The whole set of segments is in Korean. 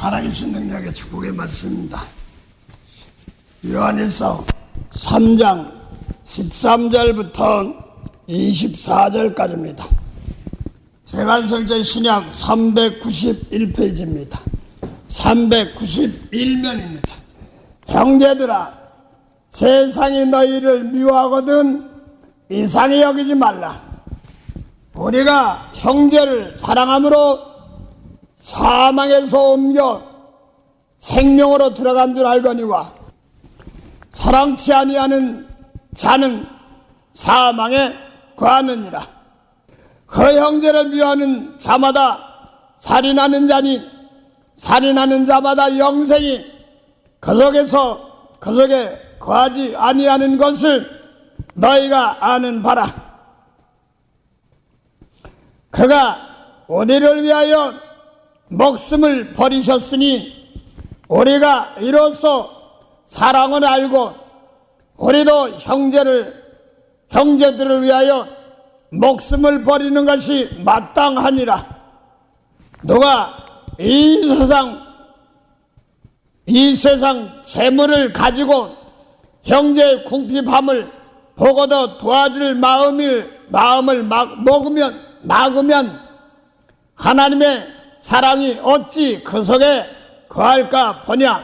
살아계신 능력의 축복의 말씀입니다. 요한일서 3장 13절부터 24절까지입니다. 제간성제 신약 391페이지입니다. 391면입니다. 형제들아, 세상이 너희를 미워하거든 이상히 여기지 말라. 우리가 형제를 사랑함으로 사망에서 옮겨 생명으로 들어간 줄 알거니와 사랑치 아니하는 자는 사망에 거하느니라. 그 형제를 미워하는 자마다 살인하는 자니 살인하는 자마다 영생이 그 속에 거하지 아니하는 것을 너희가 아는 바라. 그가 우리를 위하여 목숨을 버리셨으니 우리가 이로써 사랑을 알고 우리도 형제들을 위하여 목숨을 버리는 것이 마땅하니라. 누가 이 세상 재물을 가지고 형제의 궁핍함을 보고도 도와줄 마음을 막으면 하나님의 사랑이 어찌 그 속에 거할까 보냐.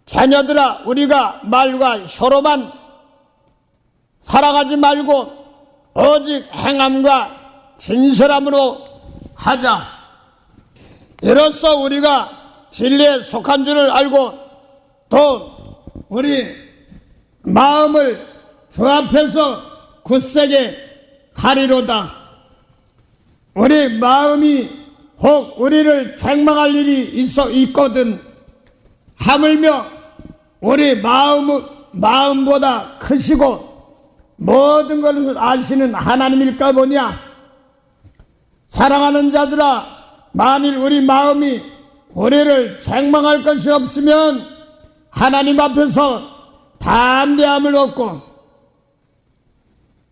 자녀들아, 우리가 말과 혀로만 살아가지 말고 오직 행함과 진실함으로 하자. 이로써 우리가 진리에 속한 줄을 알고 또 우리 마음을 주 앞에서 굳세게 하리로다. 우리 마음이 혹 우리를 책망할 일이 있거든 하물며 우리 마음보다 크시고 모든 것을 아시는 하나님일까 보냐. 사랑하는 자들아, 만일 우리 마음이 우리를 책망할 것이 없으면 하나님 앞에서 담대함을 얻고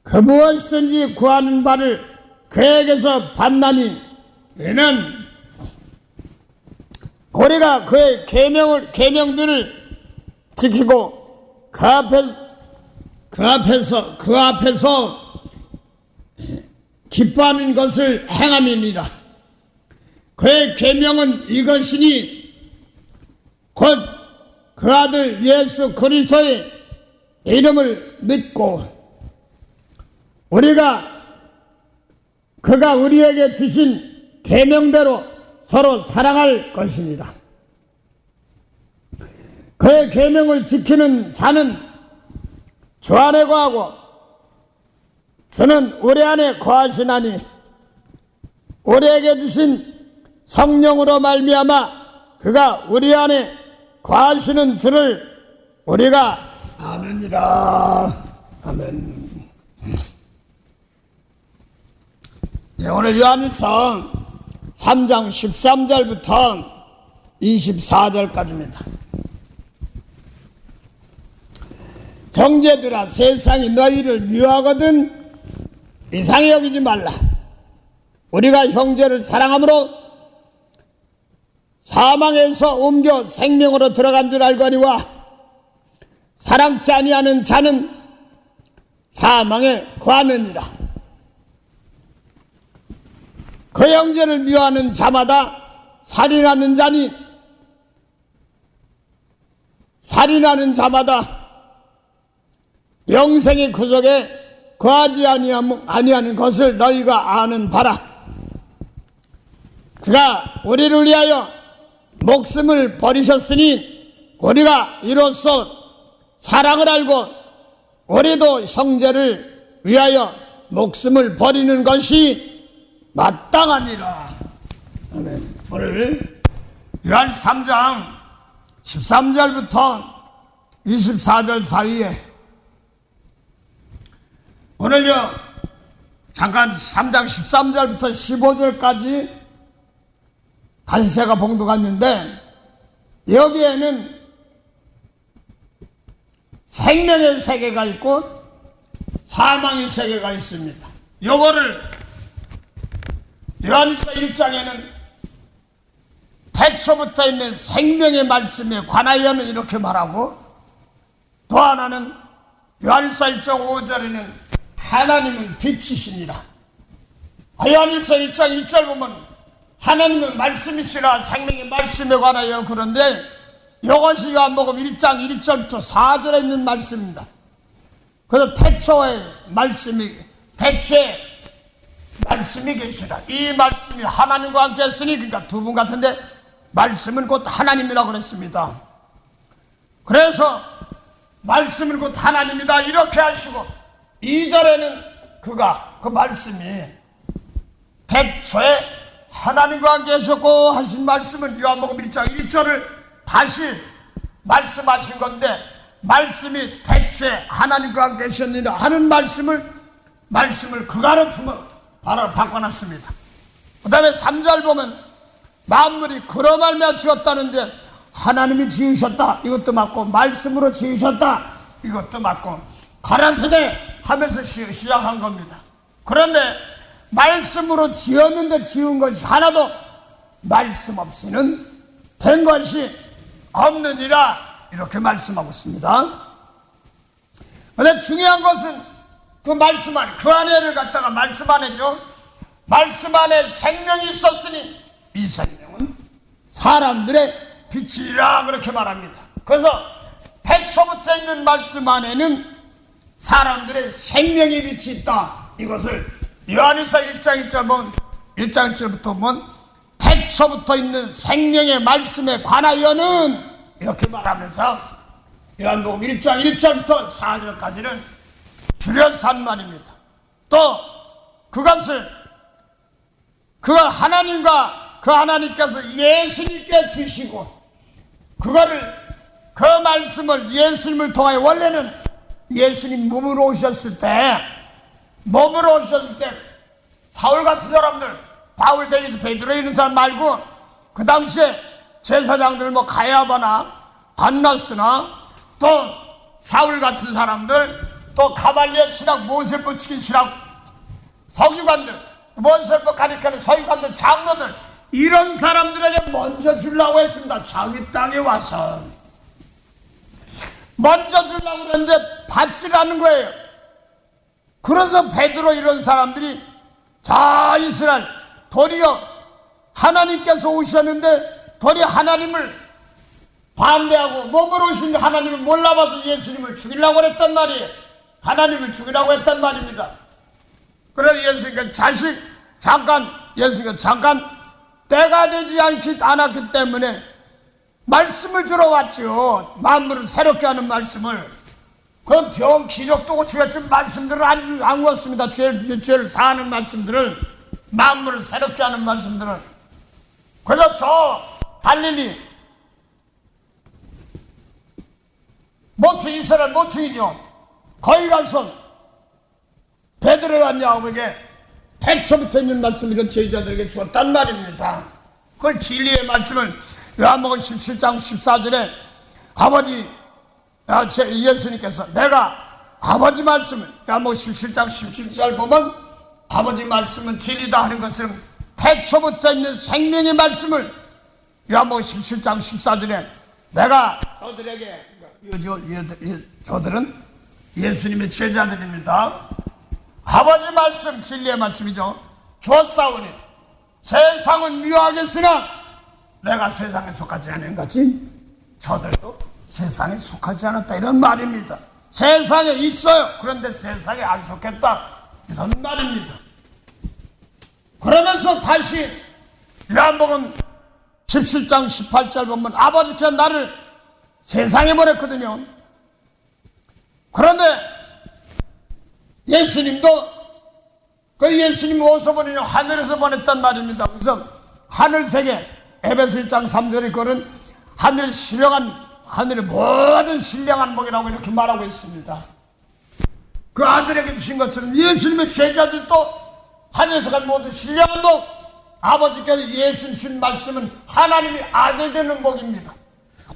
그 무엇이든지 구하는 바를 그에게서 받나니 이는 우리가 그의 계명들을 지키고 그 앞에서 기뻐하는 것을 행함이니라. 그의 계명은 이것이니 곧 그 아들 예수 그리스도의 이름을 믿고 그가 우리에게 주신 계명대로 서로 사랑할 것입니다. 그의 계명을 지키는 자는 주 안에 거하고 주는 우리 안에 거하시나니 우리에게 주신 성령으로 말미암아 그가 우리 안에 거하시는 줄을 우리가 아느니라. 아멘. 네, 오늘 요한일서 3장 13절부터 24절까지입니다. 형제들아, 세상이 너희를 미워하거든 이상히 여기지 말라. 우리가 형제를 사랑함으로 사망에서 옮겨 생명으로 들어간 줄 알거니와 사랑치 아니하는 자는 사망에 거하느니라. 그 형제를 미워하는 자마다 살인하는 자니 살인하는 자마다 영생의 그 속에 거하지 아니하는 것을 너희가 아는 바라. 그가 우리를 위하여 목숨을 버리셨으니 우리가 이로써 사랑을 알고 우리도 형제를 위하여 목숨을 버리는 것이 마땅하니라. 아멘. 오늘 요한 3장 13절부터 24절 사이에 오늘요 잠깐 3장 13절부터 15절까지 다시 제가 봉독했는데 여기에는 생명의 세계가 있고 사망의 세계가 있습니다. 요거를 요한일서 1장에는 태초부터 있는 생명의 말씀에 관하여는 이렇게 말하고, 또 하나는 요한일서 1장 5절에는 하나님은 빛이시니라. 요한일서 1장 1절 보면 하나님은 말씀이시라, 생명의 말씀에 관하여. 그런데 이것이 요한복음 1장 1절부터 4절에 있는 말씀입니다. 그래서 태초에 말씀이 계시라. 이 말씀이 하나님과 함께 했으니, 그러니까 두 분 같은데 말씀은 곧 하나님이라고 그랬습니다. 그래서 말씀은 곧 하나님이다 이렇게 하시고, 2절에는 그 말씀이 태초에 하나님과 함께 하셨고 하신 말씀은 요한복음 1장 1절을 다시 말씀하신 건데, 말씀이 태초에 하나님과 함께 하셨느니라 하는 말씀을 그가로 품어 바로 바꿔놨습니다. 그 다음에 3절 보면 만물이 그로 말미암아 지었다는데 하나님이 지으셨다 이것도 맞고, 말씀으로 지으셨다 이것도 맞고, 가라사대 하면서 시작한 겁니다. 그런데 말씀으로 지었는데 지은 것이 하나도 말씀 없이는 된 것이 없느니라 이렇게 말씀하고 있습니다. 그런데 중요한 것은 그 말씀 안에, 그 안에를 갖다가 말씀 안에죠. 말씀 안에 생명이 있었으니 이 생명은 사람들의 빛이라 그렇게 말합니다. 그래서 태초부터 있는 말씀 안에는 사람들의 생명의 빛이 있다. 이것을 요한일서 1장 1절부터 보면 태초부터 있는 생명의 말씀에 관하여는 이렇게 말하면서 요한복음 1장 1절부터 4절까지는 줄여서 한 말입니다. 또 그걸 하나님과 그 하나님께서 예수님께 주시고, 그 말씀을 예수님을 통하여, 원래는 예수님 몸으로 오셨을 때 사울 같은 사람들, 바울, 베드로 이런 사람 말고 그 당시에 제사장들 뭐 가야바나 안나스나 또 사울 같은 사람들, 또 가발리엘 신학, 모세법 지킨 신학 서기관들, 모세법 가리키는 서기관들, 장로들, 이런 사람들에게 먼저 주려고 했습니다. 자기 땅에 와서 먼저 주려고 그랬는데 받지 않는 거예요. 그래서 베드로 이런 사람들이, 자 이스라엘, 도리어 하나님께서 오셨는데 도리어 하나님을 반대하고 몸으로 오신 하나님을 몰라봐서 예수님을 죽이려고 했단 말이에요. 하나님을 죽이라고 했단 말입니다. 그래서 예수님께서 잠깐 때가 되지 않았기 때문에 말씀을 주러 왔죠. 만물을 새롭게 하는 말씀을. 그 병, 기적도 고치겠지만 말씀들을 안 구웠습니다. 죄를 사하는 말씀들을, 만물을 새롭게 하는 말씀들을. 그래서 저 갈릴리 이스라엘 모퉁이죠. 거기 가서 베드로와 야고보에게 태초부터 있는 말씀을 이런 제자들에게 주었단 말입니다. 그걸 진리의 말씀을 요한복음 17장 14절에 예수님께서 내가 아버지 말씀을, 요한복음 17장 17절 보면 아버지 말씀은 진리다 하는 것은 태초부터 있는 생명의 말씀을 요한복음 17장 14절에 내가 저들에게, 저들은 예수님의 제자들입니다. 아버지 말씀, 진리의 말씀이죠. 주었사오니 세상은 미워하겠으나 내가 세상에 속하지 않은 같이 저들도 세상에 속하지 않았다 이런 말입니다. 세상에 있어요. 그런데 세상에 안 속했다 이런 말입니다. 그러면서 다시 요한복음 17장 18절 보면 아버지께서 나를 세상에 보냈거든요. 그런데 예수님도 그 예수님 어디서 보내냐, 하늘에서 보냈단 말입니다. 그래서 하늘세계 에베소 1장 3절에 그는 하늘의 모든 신령한 복이라고 이렇게 말하고 있습니다. 그 아들에게 주신 것처럼 예수님의 제자들도 하늘에서 간 모든 신령한 복, 아버지께서 예수님 주신 말씀은 하나님의 아들 되는 복입니다.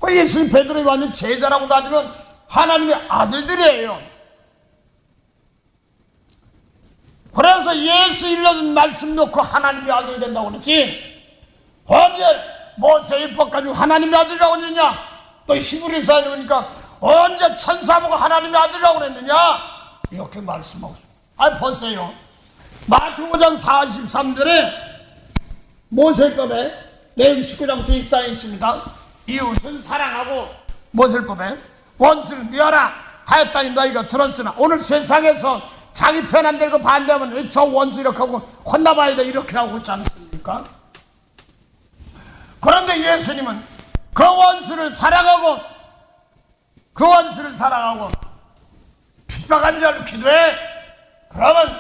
그 예수님 베드로에 왔는 제자라고 따지면 하나님의 아들들이에요. 그래서 예수 일러준 말씀 놓고 하나님의 아들이 된다고 그러지, 언제 모세의 법 가지고 하나님의 아들이라고 그러느냐? 또 히브리서에 보니까 언제 천사보고 하나님의 아들이라고 그랬느냐? 이렇게 말씀하고 있습니다. 보세요. 마태복음 5장 43절에 모세법에 레위기 19장부터 24에 있습니다. 이웃은 사랑하고 모세법에 원수를 미워라 하였다니 너희가 들었으나 오늘 세상에서 자기 편 안 들고 반대하면 저 원수 이렇게 하고 혼나봐야 돼 이렇게 하고 있지 않습니까? 그런데 예수님은 그 원수를 사랑하고 핍박한 자를 기도해. 그러면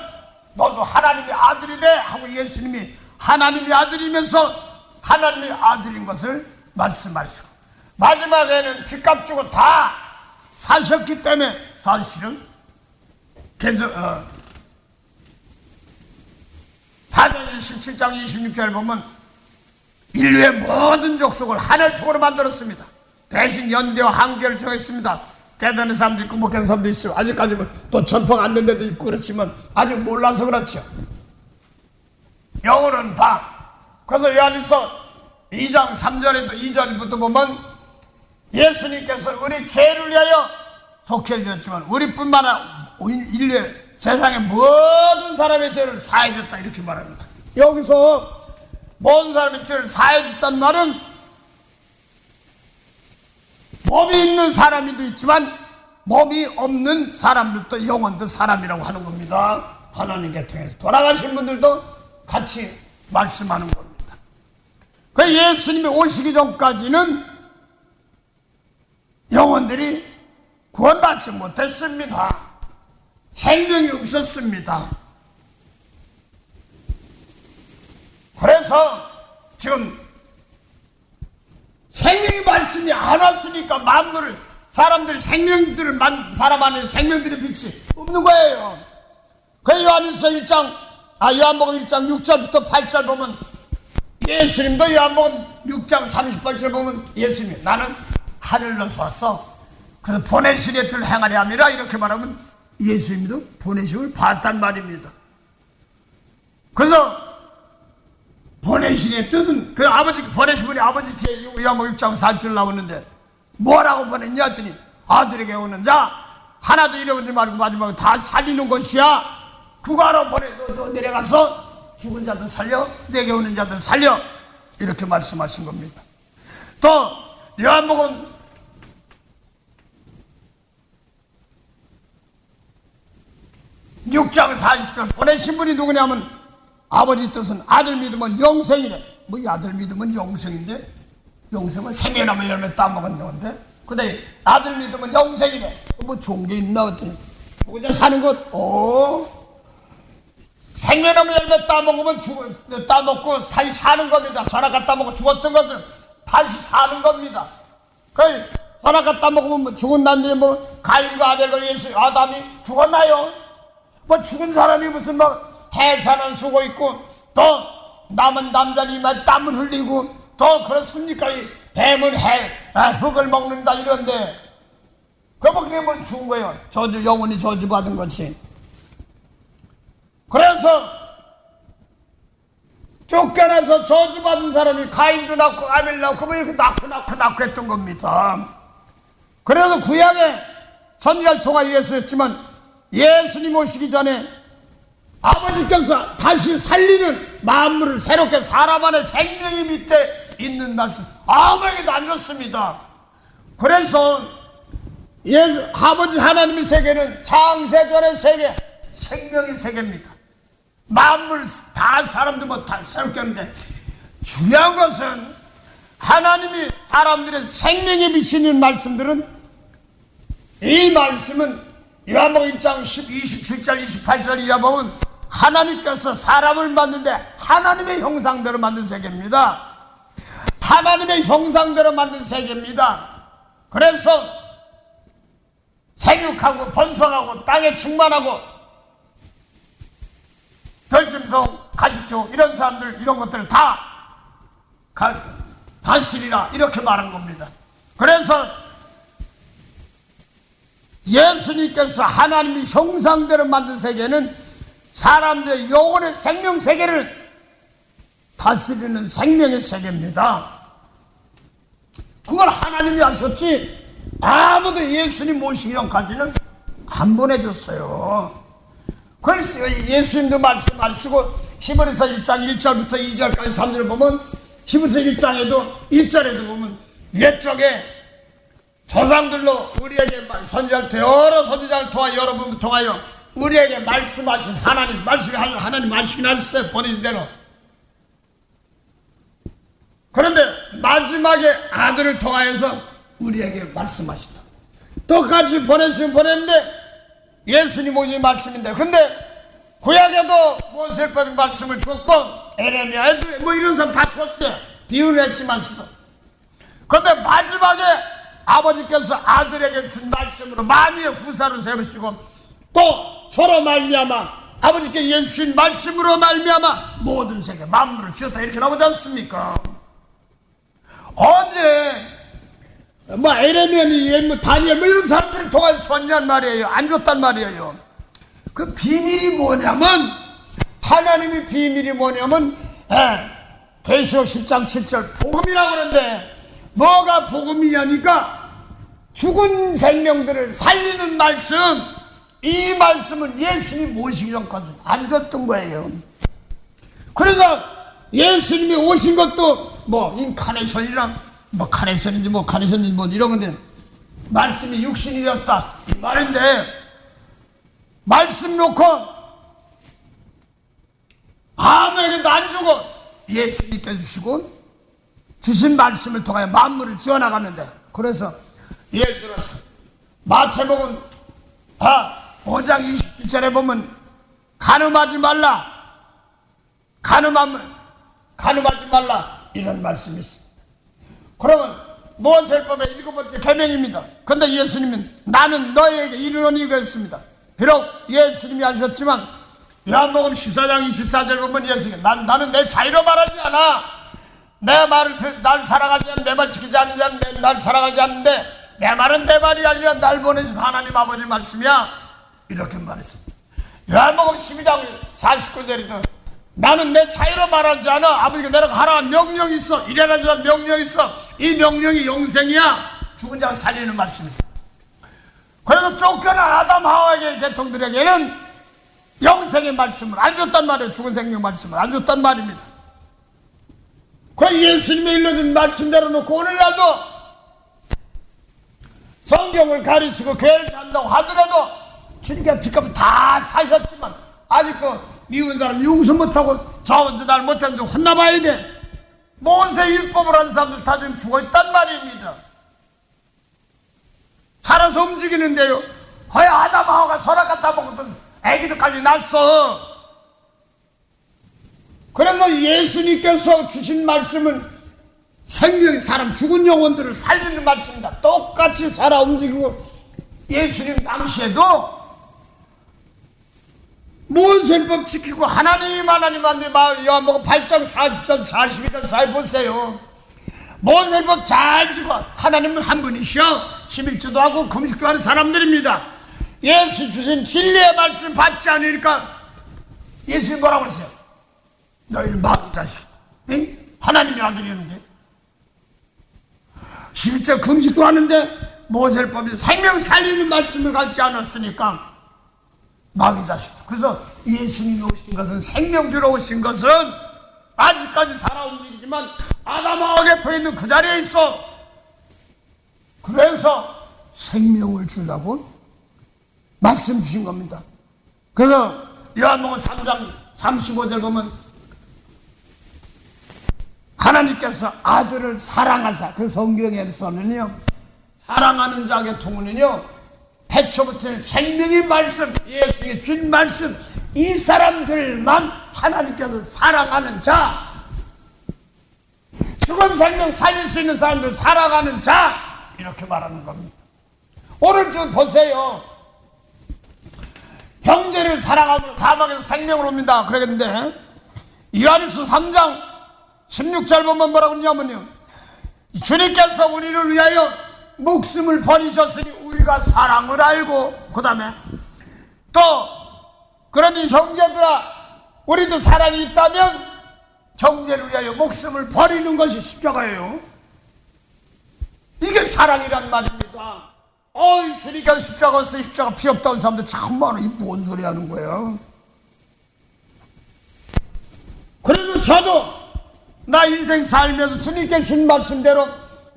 너도 하나님의 아들이 돼 하고 예수님이 하나님의 아들이면서 하나님의 아들인 것을 말씀하시고 마지막에는 빚값 주고 다 사셨기 때문에 사실은 계속 사도행전 17장 26절 보면 인류의 모든 족속을 하늘 통으로 만들었습니다. 대신 연대와 한계를 정했습니다. 깨닫는 사람도 있고 못 깨닫는 사람도 있어요. 아직까지 또 전파가 안 된 데도 있고 그렇지만 아직 몰라서 그렇죠. 영어는 다. 그래서 요한일서 2장 3절에도 2절부터 보면 예수님께서 우리 죄를 위하여 속해 주셨지만 우리뿐만 아니라 인류의 세상의 모든 사람의 죄를 사해 줬다 이렇게 말합니다. 여기서 모든 사람의 죄를 사해 줬다는 말은 몸이 있는 사람도 있지만 몸이 없는 사람들도 영혼도 사람이라고 하는 겁니다. 하나님께 통해서 돌아가신 분들도 같이 말씀하는 겁니다. 그 예수님이 오시기 전까지는 영혼들이 구원받지 못했습니다. 생명이 없었습니다. 그래서 지금 생명의 말씀이 안 왔으니까 만물을 사람들이 생명들을 사람 안에 생명들의 빛이 없는 거예요. 그 요한일서 1장 요한복음 1장 6절부터 8절 보면 예수님도 요한복음 6장 38절 보면 예수님이 나는 하늘로서 왔어. 그래서 보내신 뜻을 행하려 함이라 이렇게 말하면 예수님도 보내심을 봤단 말입니다. 그래서 보내신의 뜻은 그 아버지 보내신 분이 아버지 뒤에 요한복음 6장 40절 나오는데 뭐라고 보냈냐 했더니 아들에게 오는 자 하나도 잃어버리지 말고 마지막에 다 살리는 것이야. 그거로 보내. 너 내려가서 죽은 자들 살려 내게 오는 자들 살려 이렇게 말씀하신 겁니다. 또 요한복음 6장 40절 보내신 분이 누구냐면 아버지 뜻은 아들 믿으면 영생이래. 뭐 이 아들 믿으면 영생인데 영생은 생명나무 열매 따먹은 건데 근데 아들 믿으면 영생이래. 뭐 좋은 게 있나 했더니 죽은 자 사는 것 생명나무 열매 따먹으면 따먹고 다시 사는 겁니다. 선악과 따먹고 죽었던 것을 다시 사는 겁니다. 그 선악과 따먹으면 죽은 난데 뭐 가인과 아벨과 예수 아담이 죽었나요? 뭐 죽은 사람이 무슨 해산을 쓰고 있고 또 남은 남자니 땀을 흘리고 또 그렇습니까? 이 뱀은 흙을 먹는다 이런데 그게 뭐 죽은 거예요. 저주 영혼이 저주받은 거지. 그래서 쫓겨나서 저주받은 사람이 가인도 낳고 아벨 낳고 뭐 이렇게 낳고 했던 겁니다. 그래서 구약에 선지자를 통하여 예수였지만 예수님 오시기 전에 아버지께서 다시 살리는 만물을 새롭게 사람 안에 생명이 밑에 있는 말씀 아무에게도 안 줬습니다. 그래서 아버지 하나님의 세계는 창세전의 세계 생명의 세계입니다. 만물 다 사람들 다 새롭게 하는데 중요한 것은 하나님이 사람들의 생명에 비치는 말씀들은 이 말씀은 요한복음 1장 27절 28절 이하 보면 하나님께서 사람을 만드는데 하나님의 형상대로 만든 세계입니다. 하나님의 형상대로 만든 세계입니다. 그래서 생육하고 번성하고 땅에 충만하고 덜짐승, 가축종 이런 사람들 이런 것들을 다 다스리라 이렇게 말한 겁니다. 그래서 예수님께서 하나님의 형상대로 만든 세계는 사람들의 영혼의 생명 세계를 다스리는 생명의 세계입니다. 그걸 하나님이 하셨지 아무도 예수님 모시기 전까지는 안 보내줬어요. 그래서 예수님도 말씀하시고 히브리서 1장 1절부터 2절까지 3절을 보면 히브리서 1장에도 1절에도 보면 옛적에 조상들로 우리에게 선지자를 여러 선지자를 통하여 여러분을 통하여 우리에게 말씀하신 하나님 하나님 말씀이 하셨어요. 보내신 대로. 그런데 마지막에 아들을 통하여서 우리에게 말씀하시다. 똑같이 보냈는데 예수님 오신 말씀인데 근데 구약에도 모세율법의 말씀을 줬고 에레미야에도 뭐 이런 사람 다 줬어요. 비유를 했지만서도. 그런데 마지막에 아버지께서 아들에게 준 말씀으로 만유의 후사를 세우시고 또 저로 말미암아 아버지께 주신 말씀으로 말미암아 모든 세계 만물을 지었다 이렇게 나오지 않습니까? 언제 뭐 에레미야니 뭐 다니엘 뭐 이런 사람들을 통해서 줬냔 말이에요. 안 줬단 말이에요. 그 비밀이 뭐냐면 하나님의 비밀이 뭐냐면 계시록 10장 7절 복음이라고 그러는데 뭐가 복음이냐니까 죽은 생명들을 살리는 말씀. 이 말씀은 예수님이 모시기 전까지 안 줬던 거예요. 그래서 예수님이 오신 것도 뭐 인카네이션이랑 뭐 카네이션인지 뭐 카네이션인지 뭐 이런 건데 말씀이 육신이 되었다 이 말인데 말씀 놓고 아무에게도 안 주고 예수님께 주시고 주신 말씀을 통하여 만물을 지어나갔는데 그래서 예를 들어서 마태복음 5장 27절에 보면 간음하지 말라 간음하지 말라 이런 말씀이 있습니다. 그러면 모세율법의 7번째 계명입니다. 그런데 예수님은 나는 너희에게 이르노니 그랬습니다. 비록 예수님이 하셨지만 요한복음 14장 24절 보면 예수님이 나는 내 자유로 말하지 않아. 내 말을 날 사랑하지 않는 내 말 지키지 않는 자는 날 사랑하지 않는데 내 말은 내 말이 아니라 날 보내신 하나님 아버지 말씀이야 이렇게 말했습니다. 요한복음 12장 49절에도 나는 내 자유로 말하지 않아. 아버지가 내가 하라 명령이 있어. 이래라 저래라 명령이 있어. 이 명령이 영생이야. 죽은 자를 살리는 말씀입니다. 그래서 쫓겨난 아담 하와의 계통들에게는 영생의 말씀을 안 줬단 말이에요. 죽은 생명 말씀을 안 줬단 말입니다. 그 예수님이 일러준 말씀대로 놓고 오늘날도 성경을 가르치고 교회를 산다고 하더라도 주님께 빚값을 다 사셨지만 아직도 미운 사람 용서 못하고 저 혼자 날 못하는 줄 혼나봐야 돼. 모세 율법을 하는 사람들 다 지금 죽어있단 말입니다. 살아서 움직이는데요. 거의 아담하고가 서락 갖다 먹고 애기들까지 낳았어. 그래서 예수님께서 주신 말씀은 생명이 사람 죽은 영혼들을 살리는 말씀입니다. 똑같이 살아 움직이고 예수님 당시에도 모세율법 지키고 하나님한테 요한복음 8장 40절 42절 사이 보세요. 모세율법 잘 지키고 하나님은 한 분이셔. 11조도 하고 금식도 하는 사람들입니다. 예수 주신 진리의 말씀 받지 않으니까 예수님 뭐라고 그랬어요? 너희는 마귀 자식. 하나님이 아들이었는데 11조 금식도 하는데 모세율법이 생명 살리는 말씀을 갖지 않았으니까 마귀 자식. 그래서 예수님이 오신 것은 생명 주러 오신 것은 아직까지 살아 움직이지만 아담하와 곁에 있는 그 자리에 있어. 그래서 생명을 주려고 말씀 주신 겁니다. 그래서 요한복음 3장 35절 보면 하나님께서 아들을 사랑하사 그 성경에서는요 사랑하는 자에게 통은요 태초부터 생명의 말씀, 예수의 준 말씀, 이 사람들만 하나님께서 사랑하는 자, 죽은 생명 살릴 수 있는 사람들 사랑하는 자, 이렇게 말하는 겁니다. 오늘 좀 보세요. 형제를 사랑함으로 사망에서 생명을 옵니다. 그러겠는데 요한일서 3장 16절 보면 뭐라고 하냐면요, 주님께서 우리를 위하여 목숨을 버리셨으니 우리가 사랑을 알고, 그 다음에 또 그러니 형제들아 우리도 사랑이 있다면 형제를 위하여 목숨을 버리는 것이 십자가예요. 이게 사랑이란 말입니다. 주님께서 십자가 쓰 십자가 필요 없다는 사람들 참 많아. 이 뭔 소리 하는 거야? 그래서 저도 나 인생 살면서 주님께 준 말씀대로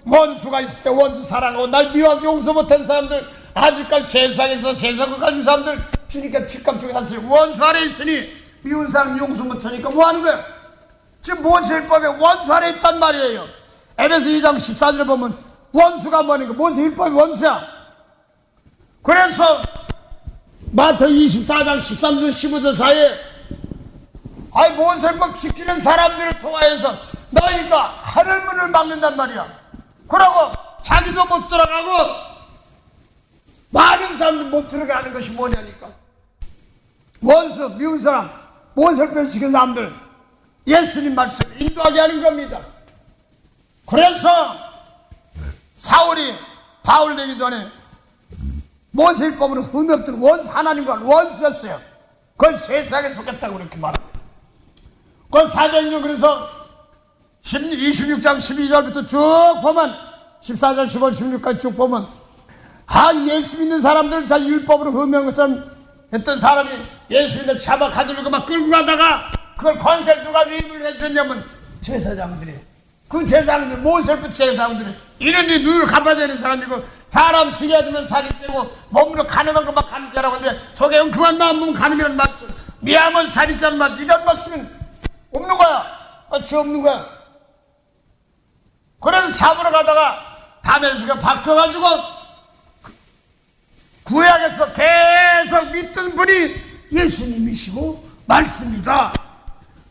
원수가 있을 때 원수 사랑하고 날 미워서 용서 못한 사람들, 아직까지 세상에서 세상을 가진 사람들 주님께 피값주고 사실 원수 아래 있으니 미운 사람 용서 못하니까 뭐 하는 거야? 지금 모세율법에 원수 아래 있단 말이에요. 에베소 2장 14절에 보면 원수가 뭐니까 모세율법이 원수야. 그래서 마태 24장 13절 15절 사이에 모세율법 지키는 사람들을 통하여서 너희가 하늘문을 막는단 말이야. 그러고 자기도 못 들어가고 많은 사람들 못 들어가게 하는 것이 뭐냐니까. 원수 미운 사람 모세율법 지키는 사람들 예수님 말씀 인도하게 하는 겁니다. 그래서 사울이 바울 되기 전에 모세율법으로 흠이 없던 원수, 하나님과 원수였어요. 그걸 세상에 속였다고 그렇게 말합니다. 그 사도행전 그래서 26장 12절부터 쭉 보면 14절 15절 16까지 쭉 보면 예수 믿는 사람들 자 율법으로 흠이한 것처럼 했던 사람이 예수 믿는 잡아 가지고 막 끌고 가다가 그걸 건설 누가 위임을 해줬냐면 제사장들이, 그 제사장들 모세율법 제사장들이 이런데 눈을 갚아야 되는 사람이고 사람 죽여주면 살이 찌고 몸으로 가늠한 것만 가늠죄라고 하는데 속에 엉큼한 마음 보면 가늠이라는 말씀, 미하면 살이 찌는 말씀, 이런 말씀은 없는 거야. 죄 없는 거야. 그래서 잡으러 가다가 다메섹에 바뀌어가지고 구약에서 계속 믿던 분이 예수님이시고 말씀이다.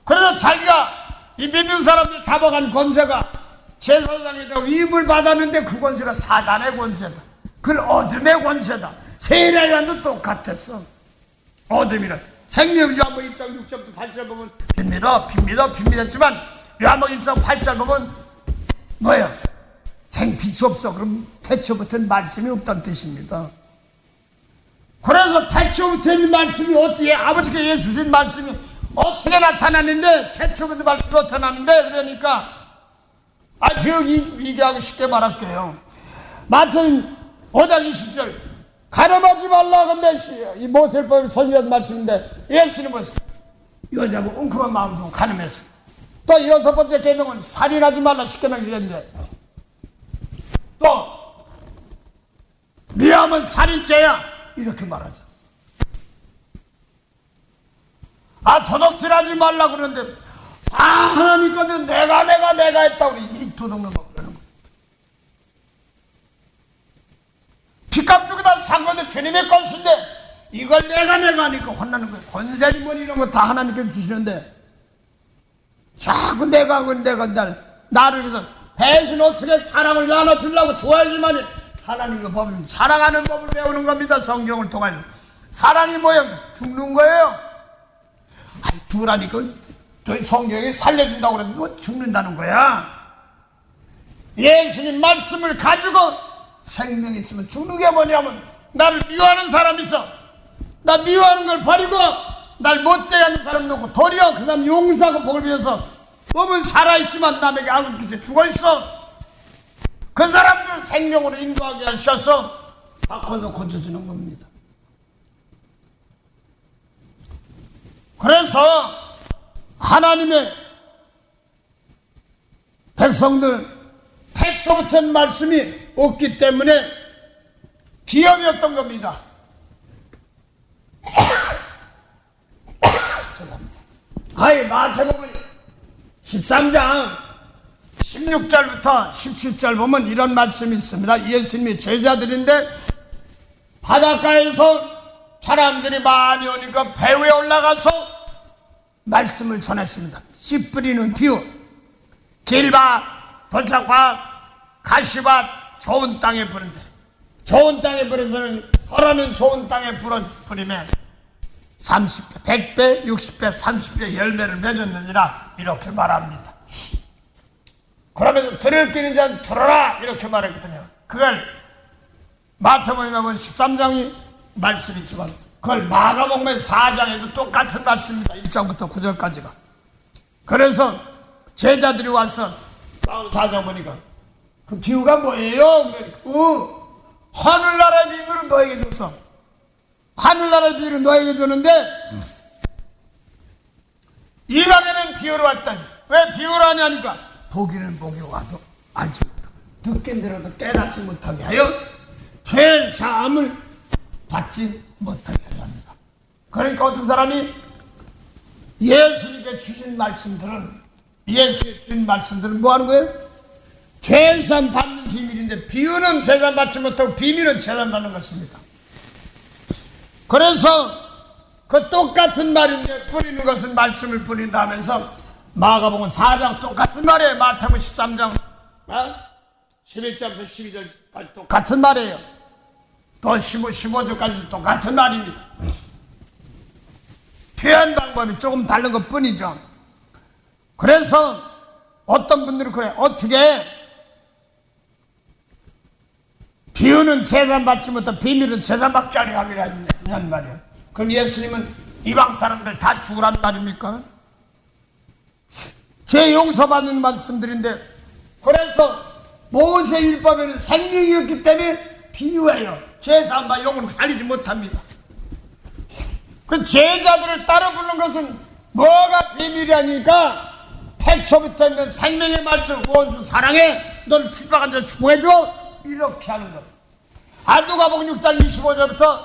그래서 자기가 이 믿는 사람들 잡아간 권세가 제사장에다 위임을 받았는데 그 권세가 사단의 권세다. 그건 어둠의 권세다. 세례요한도 똑같았어. 어둠이란 생명 요한복음 1장 6절부터 8절 보면 빕니다 했지만 요한복음 1장 8절 보면 뭐야? 생빛이 없어. 그럼 태초부터는 말씀이 없다는 뜻입니다. 그래서 태초부터 있는 말씀이 어떻게, 아버지께 예수 주신 말씀이 어떻게 나타났는데, 태초부터 말씀이 어떻게 나타났는데, 그러니까 비교하고 쉽게 말할게요. 마태복음 5장 20절 가늠하지 말라. 근데 이 모세율법의 선지자의 말씀인데 예수님은 여자고 웅큼한 마음으로 가늠했어. 또 여섯 번째 계명은 살인하지 말라. 십계명 주셨는데 또 미하면 살인죄야 이렇게 말하셨어. 도둑질하지 말라 그러는데 하나님 건데 내가 했다고 이 도둑놈아 그러는 거야. 피값 주고 다 산 건데 주님의 것인데 이걸 내가 하니까 혼나는 거야. 권세리 뭐 이런 거 다 하나님께 주시는데 자꾸 내가 나를 위해서 대신 어떻게 사랑을 나눠주려고 좋아야지만 하나님의 법을 사랑하는 법을 배우는 겁니다. 성경을 통해서 사랑이 뭐야? 죽는 거예요. 죽으라니까 저희 성경이 살려준다고 그러면 뭐 죽는다는 거야. 예수님 말씀을 가지고 생명이 있으면 죽는 게 뭐냐면 나를 미워하는 사람이 있어. 나 미워하는 걸 버리고 날 못되게 하는 사람 놓고 도리어 그 사람 용서하고 복을 위해서 몸은 살아있지만 남에게 악을 끼쳐 죽어있어. 그 사람들을 생명으로 인도하게 하셔서 바꿔서 고쳐지는 겁니다. 그래서 하나님의 백성들 태초부터 말씀이 없기 때문에 기업이었던 겁니다. 죄송합니다. 마태복음 13장 16절부터 17절 보면 이런 말씀이 있습니다. 예수님이 제자들인데 바닷가에서 사람들이 많이 오니까 배 위에 올라가서 말씀을 전했습니다. 씨 뿌리는 비유, 길밭, 돌짝밭, 가시밭, 좋은 땅에 뿌린대. 좋은 땅에 뿌려서는 허라는 좋은 땅에 뿌리면 30배, 100배, 60배, 30배 열매를 맺었느니라 이렇게 말합니다. 그러면서 들을 끼는 자는 들어라 이렇게 말했거든요. 그걸 마태복음에 보면 13장이 말씀이지만 그걸 마가복음 4장에도 똑같은 말씀입니다. 1장부터 9절까지가. 그래서 제자들이 와서 4장 보니까 그 비유가 뭐예요? 그러니까 하늘나라의 비밀은 너에게 줬어. 하늘나라의 비밀은 너에게 줬는데 이방에는 비유로 왔다니. 왜 비유로 하냐니까 보기는 보기 와도 알지 못하고 듣긴 들어도 깨닫지 못하게 하여 죄 사함을 받지 못하게 하려니라. 그러니까 어떤 사람이 예수님께 주신 말씀들은 뭐 하는 거예요? 재산 받는 비밀인데 비유는 재산 받지 못하고 비밀은 재산 받는 것입니다. 그래서 그 똑같은 말인데 뿌리는 것은 말씀을 뿌린다 하면서 마가복음 4장 똑같은 말이에요. 마태복음 13장 11절부터 12절까지 똑같은 말이에요. 또 15절까지 똑같은 말입니다. 표현 방법이 조금 다른 것 뿐이죠. 그래서 어떤 분들은 그래, 어떻게 비유는 재산 받지 못한 비밀은 재산 받지 아니하느냐는 말이에요. 그럼 예수님은 이방 사람들 다 죽으란 말입니까? 죄 용서받는 말씀들인데, 그래서 모세 율법에는 생명이었기 때문에 비유해요. 제사함과 영혼을 살리지 못합니다. 그 제자들을 따라 부르는 것은 뭐가 비밀이라니까 태초부터 있는 생명의 말씀, 원수 사랑해, 너를 핍박한 자 축복해줘, 이렇게 하는 것. 누가복음 6장 25절부터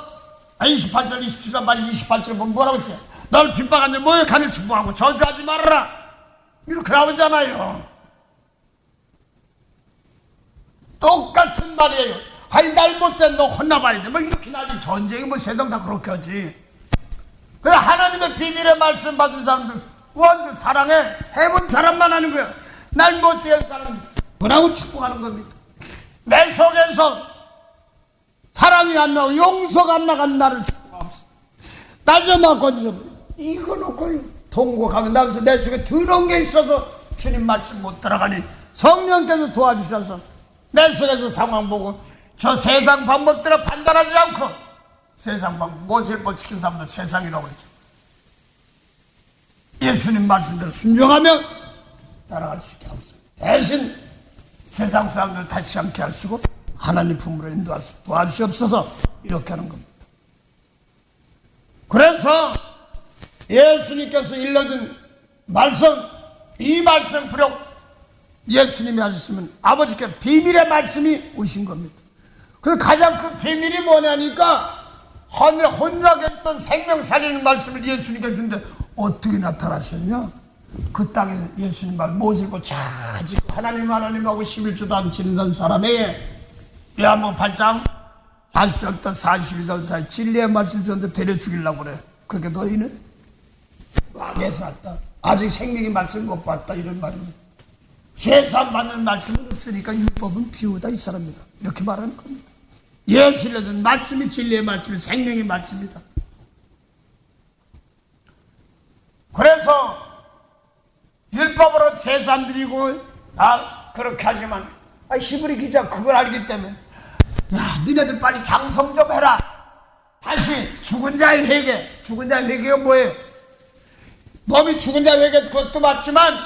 28절 27절 말이 28절 보면 뭐라고 했어요? 너를 핍박한 자 모욕하는 축복하고 저주하지 말아라, 이렇게 나오잖아요. 똑같은 말이에요. 아니 날 못된 너 혼나봐야 돼, 뭐 이렇게 난리. 전쟁이 뭐 세상 다 그렇게 하지. 그래, 하나님의 비밀의 말씀 받은 사람들 원수 사랑해 해본 사람만 하는 거야. 날 못된 사람 뭐라고 축복하는 겁니다. 내 속에서 사랑이 안 나오고 용서가 안 나간 나를 축복하옵소서. 날 좀 바꿔주세요. 이거 놓고 통곡하면 나면서 내 속에 더러운 게 있어서 주님 말씀 못 따라가니 성령께서 도와주셔서 내 속에서 상황 보고 저 세상 방법대로 판단하지 않고, 세상 방법, 모세율법 지킨 사람들 세상이라고 그랬죠. 예수님 말씀대로 순종하면 따라갈 수 있게 하옵소서. 대신 세상 사람들 다치 않게 하시고 하나님 품으로 인도하시고 도와주시옵소서, 이렇게 하는 겁니다. 그래서 예수님께서 일러준 말씀, 이 말씀 비록 예수님이 하셨으면 아버지께 비밀의 말씀이 오신 겁니다. 그 가장 큰 비밀이 뭐냐니까 하늘에 혼자 계시던 생명 살리는 말씀을 예수님께 주는데 어떻게 나타나셨냐? 그 땅에 예수님 말 모시고 자지고 하나님하고 11조도 안 치는 사람에 요한복음 8장 40절부터 42절 사이 진리의 말씀 줬는데 데려 죽이려고 그래. 그렇게 너희는 왕에서 왔다, 아직 생명의 말씀 못 봤다, 이런 말입니다. 제사 받는 말씀은 없으니까 율법은 비우다, 이 사람입니다. 이렇게 말하는 겁니다. 예수님은 말씀이 진리의 말씀이 생명의 말씀이다. 그래서 율법으로 제사 드리고 그렇게 하지만 히브리 기자 그걸 알기 때문에 야, 니네들 빨리 장성 좀 해라. 다시 죽은 자의 회개. 죽은 자의 회개가 뭐예요? 몸이 죽은 자의 회개, 그것도 맞지만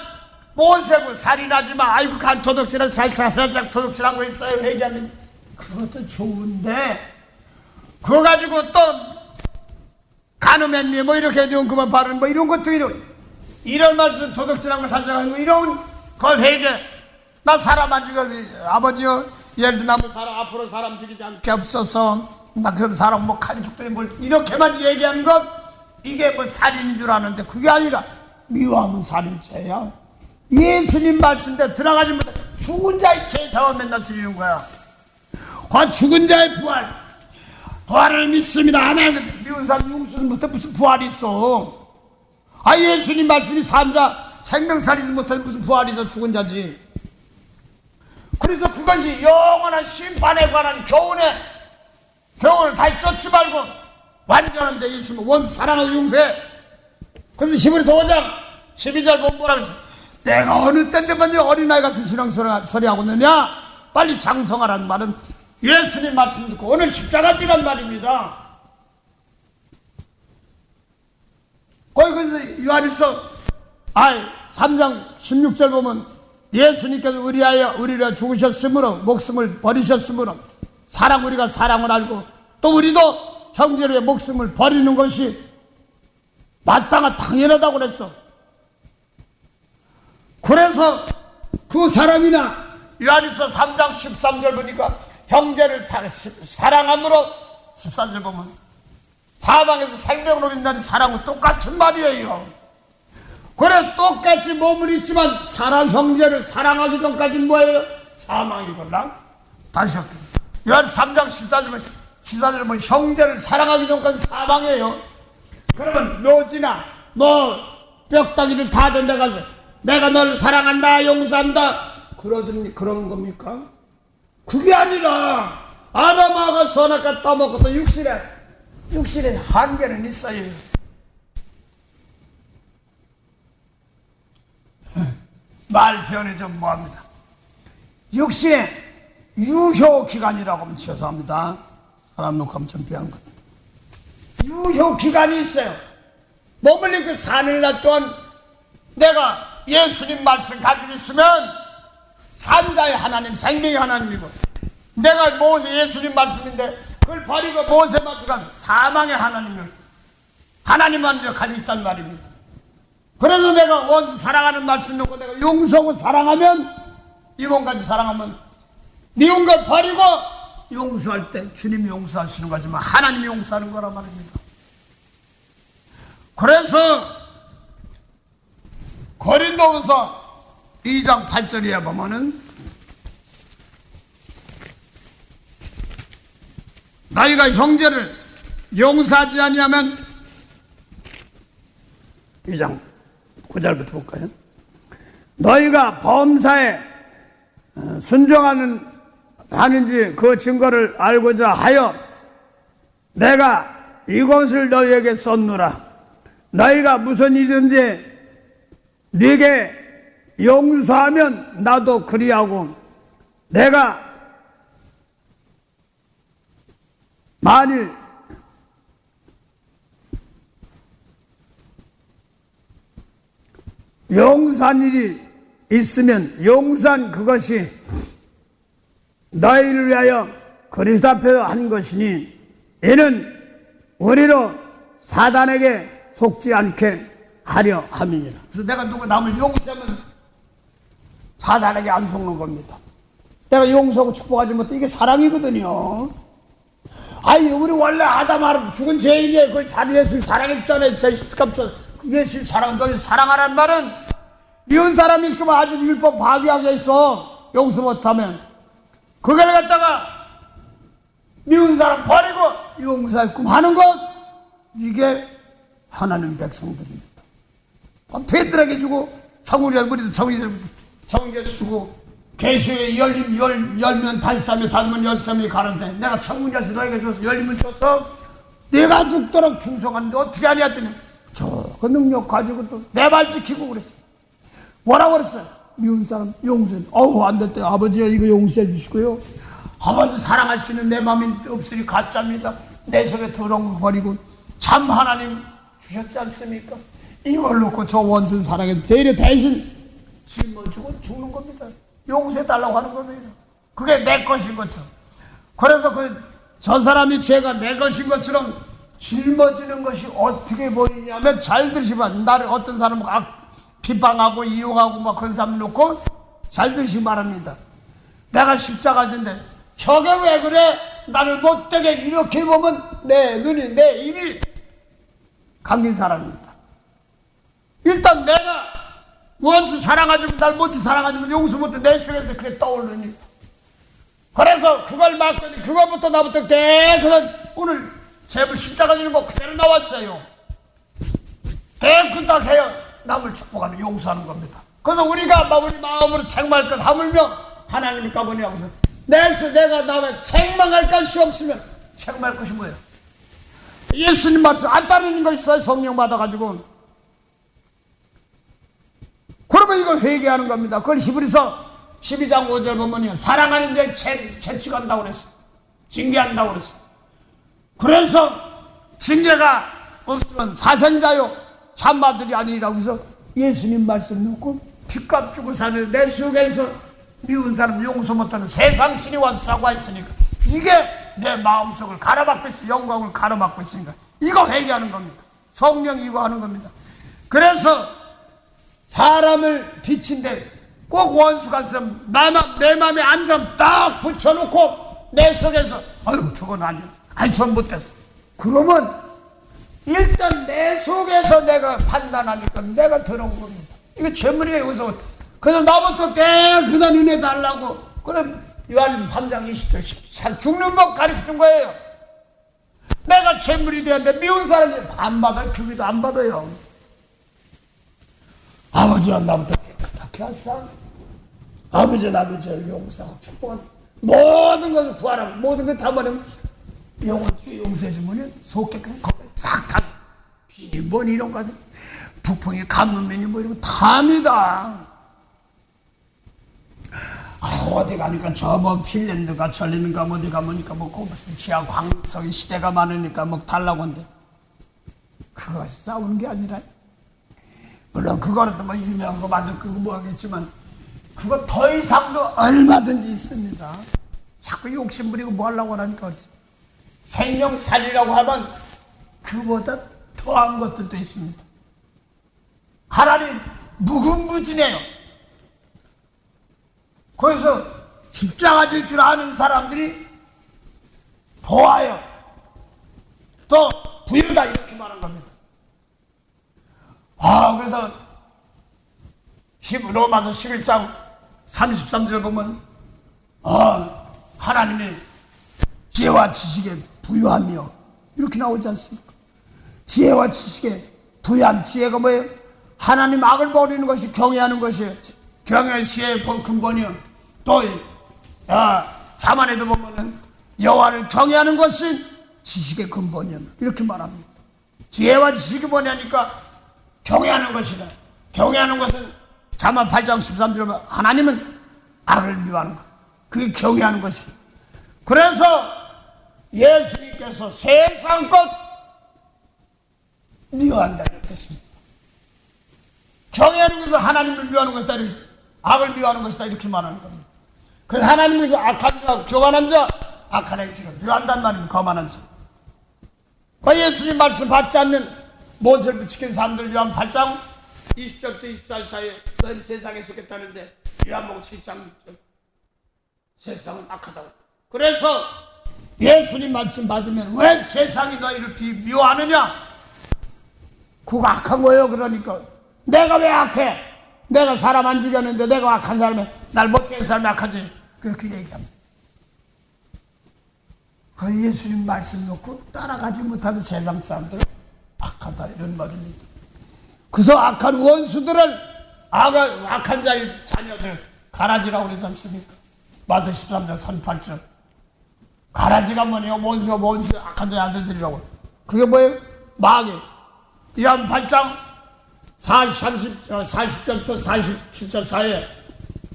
모세고 살인하지 마, 아이고 간 도둑질한 살짝 도둑질한 거 있어요, 회개하면 그것도 좋은데 그거 가지고 또 간음했니 뭐 이렇게 해주면 그만 바르는 뭐 이런 것도 이런 말씀, 도둑질한 거 살짝한 거 이런 그 회개. 나 사람 안 죽여, 아버지요, 예를 들면 사람 앞으로 사람 죽이지 않게 없어서 나 그럼 사람 뭐 칼이 죽더니 뭘 이렇게만 얘기하는 것, 이게 뭐 살인인 줄 아는데 그게 아니라 미워하면 살인죄야. 예수님 말씀대로 들어가지 못해 죽은 자의 제사와 맨날 드리는 거야. 죽은 자의 부활을 믿습니다. 안 해. 미운 사람 용서는 못해 무슨 부활이 있어. 예수님 말씀이 산자 생명 살리지 못해 무슨 부활이 있어. 죽은 자지. 그래서 그것이 영원한 심판에 관한 교훈을 다 쫓지 말고 완전한 데 있으면 원수 사랑하고 용서해. 그래서 히브리서 5장 12절 보면 뭐라 그랬어? 내가 어느 때인데 먼저 어린아이 가서 신앙소리 하고 있느냐? 빨리 장성하라는 말은 예수님 말씀 듣고 오늘 십자가 지란 말입니다. 거기서 요한일서 3장 16절 보면 예수님께서 우리를 죽으셨으므로 목숨을 버리셨으므로 우리가 사랑을 알고 또 우리도 형제의 목숨을 버리는 것이 마땅하 당연하다고 그랬어. 그래서 그 사람이나 요한일서 3장 13절 보니까 형제를 사랑함으로 14절 보면 사방에서 생명으로 인다는 사랑은 똑같은 말이에요. 그래 똑같이 몸을 있지만 형제를 사랑하기 전까지는 뭐예요? 사망이걸랑. 다시 할게요. 요한일서 3장 14절 보면 형제를 사랑하기 전까지 사망이에요. 그러면 묘지나 뼈다귀를 다 던져가서 내가 너를 사랑한다 용서한다 그런 겁니까? 그게 아니라 아담아가 선악과 따먹고 또 육신에 한계는 있어요. 말 표현이 좀 뭐합니다. 육신의 유효기간이라고 하면 죄송합니다. 사람 놓고 하면 좀 비한 겁니다. 유효기간이 있어요. 몸을 입고 사는 날 동안 내가 예수님 말씀 가지고 있으면 산자의 하나님, 생명의 하나님이고 내가 예수님 말씀인데 그걸 버리고 모세 말씀은 사망의 하나님만 가지고 있단 말입니다. 그래서 내가 원수 사랑하는 말씀 놓고 내가 용서하고 사랑하면 이몸까지 사랑하면 미운 걸 버리고 용서할 때 주님이 용서하시는 거지만 하나님이 용서하는 거란 말입니다. 그래서 고린도후서 2장 8절에 보면은 너희가 형제를 용서하지 아니하면 2장 9절부터 볼까요? 너희가 범사에 순종하는지 그 증거를 알고자 하여 내가 이것을 너희에게 썼노라. 너희가 무슨 일이든지 네게 용서하면 나도 그리하고 내가 만일 용서한 일이 있으면 용서한 그것이 너희를 위하여 그리스도 앞에서 한 것이니 이는 우리로 사단에게 속지 않게 하려 함이니라. 그래서 내가 누가 남을 용서하면 사단에게 안 속는 겁니다. 내가 용서하고 축복하지 못해 이게 사랑이거든요. 아니 우리 원래 아담하고 죽은 죄인이에요. 그걸 예수를 사랑했잖아요. 예수를 너희 사랑하라는 말은 미운 사람이 있으면 아주 율법 파괴하게 있어. 용서 못하면 그걸 갖다가 미운 사람 버리고 용서하고 하는 것 이게 하나님 백성들입니다. 베드로에게 주고 우리도 정의를 주고 계시에 열면 다시사며 닫으면 열사며 가라사대 내가 천국에서 너에게 줘서 열리면 줘서 내가 죽도록 충성하는데 어떻게 하냐 했더니 그 능력 가지고 또 내 발 지키고 그랬어. 뭐라고 그랬어? 미운 사람 용서해. 안 됐대. 아버지가 이거 용서해 주시고요. 아버지 사랑할 수 있는 내 마음이 없으니 가짜입니다. 내 속에 더러운 거 버리고 참 하나님 주셨지 않습니까? 이걸 놓고 저 원수는 사랑해 대려 대신 짊어지고 죽는 겁니다. 용서해 달라고 하는 겁니다. 그게 내 것인 것처럼. 그래서 저 사람이 죄가 내 것인 것처럼 짊어지는 것이 어떻게 보이냐면 잘 들으시면 나를 어떤 사람은 비방하고 이용하고 막 그런 사람 놓고 잘 들으시기 바랍니다. 내가 십자가진데 저게 왜 그래? 나를 못되게 이렇게 보면 내 눈이 내 입이 감긴 사람입니다. 일단 내가 원수 사랑하지만 날 못해 사랑하지만 용서 못해 내 속에서 그게 떠오르니 그래서 그걸 막더니 그거부터 나부터 깨끗한 오늘 제부 십자가 지는 거 그대로 나왔어요. 깨끗하게 남을 축복하는 용서하는 겁니다. 그래서 우리가 우리 마음으로 책망할 것 하물며 하나님이 까보니 여기서 내가 남의 책망할 것이 없으면 책망할 것이 뭐예요? 예수님 말씀 안 따르는 거 있어요. 성령 받아가지고 그러면 이걸 회개하는 겁니다. 그걸 히브리서 12장 5절 보면요 사랑하는 자에 채찍한다고 그랬어. 징계한다고 그랬어. 그래서 징계가 없으면 사생자요 참마들이 아니라고 해서 예수님 말씀 놓고 핏값 주고 사는 내 속에서 미운 사람 용서 못하는 세상 신이 와서 사과했으니까 이게 내 마음속을 가로막고 있어. 영광을 가로막고 있으니까 이거 회개하는 겁니다. 성령 이거 하는 겁니다. 그래서 사람을 비친데 꼭 원수가 있으면 내 맘에 안 들으면 딱 붙여놓고 내 속에서 아유 저건 아니야. 아니 전 못됐어. 그러면 일단 내 속에서 내가 판단하니까 내가 더러운 겁니다. 이거 죄물이에요. 그래서 나부터 깨끗한 은혜 달라고. 그럼 요한에서 3장 20절 죽는 법 가르치는 거예요. 내가 죄물이 되었는데 미운 사람이 안 받아요. 교회도 안 받아요. 아버지와 나부터 깨끗하게 하사. 아버지는 아버지를 용서하고 축복하고 모든 것을 구하라고. 모든 것 다 버리면 영원 주의 용서해 주면 속 깨끗한 거 싹 다. 비니 뭐니 이런 거 부풍이 가뭄이니 뭐 이런 거 다입니다. 어디 가니까 저 뭐 핀란드가 전리는가 어디 가보니까 뭐 무슨 지하 광석이 시대가 많으니까 뭐 달라고 한데 그거 싸우는 게 아니라 물론 그거는 또 뭐 유명한 거 만들 그거 뭐 하겠지만 그거 더 이상도 얼마든지 있습니다. 자꾸 욕심 부리고 뭐 하려고 하니까 생명살이라고 하면 그보다 더한 것들도 있습니다. 하나님 무궁무진해요. 거기서 십자가 질 줄 아는 사람들이 보아요. 또 부유다 이렇게 말한 겁니다. 그래서 로마서 11장 33절 보면 하나님의 지혜와 지식에 부유하며 이렇게 나오지 않습니까? 지혜와 지식에 부유함. 지혜가 뭐예요? 하나님 악을 버리는 것이 경외하는 것이에요. 경외 시의 근본이요. 또 자만에도 보면은 여호와를 경외하는 것이 지식의 근본이요. 이렇게 말합니다. 지혜와 지식이 뭐냐니까 경외하는 것이다. 경외하는 것은 자만 8장 13절에 보면 하나님은 악을 미워하는 것. 그게 경외하는 것이에요. 그래서 예수님께서 세상 것 미워한다 이랬습니다. 경외하는 것은 하나님을 미워하는 것이다. 악을 미워하는 것이다. 이렇게 말하는 겁니다. 그래서 하나님께서 악한 자, 교만한 자, 악한 행실을 미워한단 말입니다. 거만한 자. 그 예수님 말씀 받지 않는 모세를 지킨 사람들 요한 8장 20절부터 24절 사이에 너희 세상에 속했다는데 요한복음 7장 6절 세상은 악하다고. 그래서 예수님 말씀 받으면 왜 세상이 너희를 미워하느냐? 그거 악한 거예요. 그러니까 내가 왜 악해? 내가 사람 안 죽였는데 내가 악한 사람이 날 못된 사람이 악하지. 그렇게 얘기합니다. 그 예수님 말씀 놓고 따라가지 못하는 세상 사람들은 악하다 이런 말입니다. 그래서 악한 원수들을 악한 자의 자녀들 가라지라고 그러지 않습니까? 마태 13장 38절 가라지가 뭐냐고 원수 악한 자의 아들들이라고. 그게 뭐예요? 마귀. 요한 8장 40절부터 47절 사이에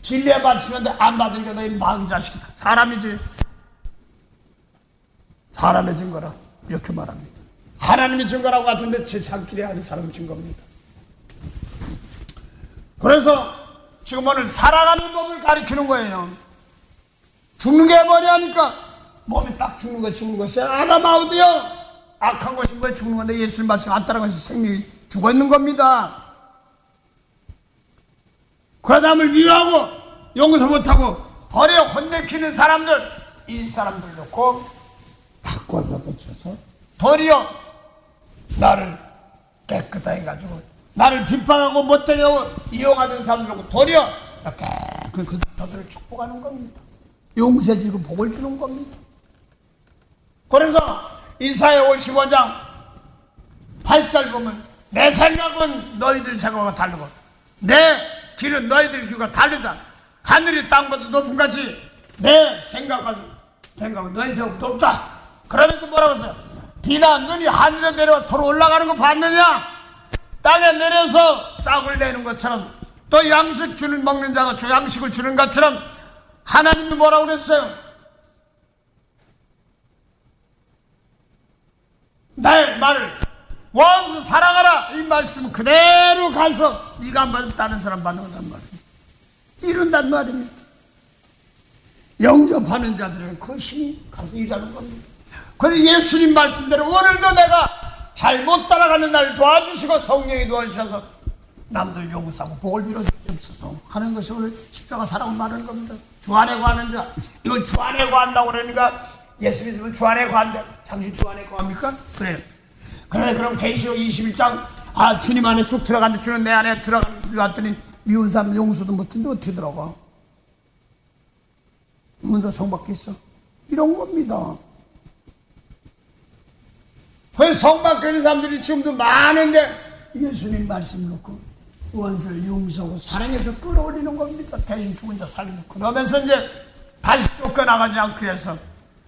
진리에 받으시는데 안 받으니까 너희 마귀 자식이다. 사람이지. 사람의 증거라 이렇게 말합니다. 하나님의 증거라고 같은데 제 자기끼리 하는 사람의 증거입니다. 그래서 지금 오늘 살아가는 법을 가르치는 거예요. 죽는 게 뭐냐니까 몸이 딱 죽는 것이 아담아우드요. 악한 것이 뭐에 죽는 건데 예수님 말씀 안 따라간 것이 생명이 죽어 있는 겁니다. 그 아담을 미워하고 용서 못하고 버려 혼내키는 사람들, 이 사람들 놓고 바꿔서 고쳐서 도리어 나를 깨끗하게 해가지고 나를 비판하고 못되게 하고 이용하는 사람들 놓고 도리어 그 저들을 축복하는 겁니다. 용서해 주고 복을 주는 겁니다. 그래서 이사야 55장 8절 보면 내 생각은 너희들 생각과 다르고 내 길은 너희들 길과 다르다. 하늘이 땅보다 높은 같이 내 생각은 너희 생각은 높다. 그러면서 뭐라고 했어요? 비나 눈이 하늘에 내려와 도로 올라가는 거 봤느냐? 땅에 내려서 싹을 내는 것처럼 또 양식 먹는 자가 양식을 주는 것처럼 하나님이 뭐라고 그랬어요? 내 말을 원수 사랑하라 이 말씀 그대로 가서 네가 안 받으면 다른 사람 받는 거란 말이에요. 이룬단 말입니다. 영접하는 자들은 그 힘이 가서 일하는 겁니다. 그래서 예수님 말씀대로 오늘도 내가 잘못 따라가는 날 도와주시고 성령이 도와주셔서 남들 용서하고 복을 빌어주옵소서 하는 것이 오늘 십자가 사랑을 말하는 겁니다. 주 안에 거하는 자, 이걸 주 안에 거한다고 그러니까 예수 믿으면 주 안에 거한대. 당신 주 안에 거합니까? 그래요. 그런데 그럼 계시록 21장 주님 안에 쑥 들어갔는데 주는 내 안에 들어가는 줄 알았더니 미운 사람 용서도 못했는데 어떻게 들어가? 문도 성밖에 이런 겁니다. 그 성밖에 있는 사람들이 지금도 많은데 예수님 말씀 놓고 원수를 용서하고 사랑해서 끌어올리는 겁니다. 대신 죽은 자 살리고 그러면서 이제 다시 쫓겨나가지 않기 위해서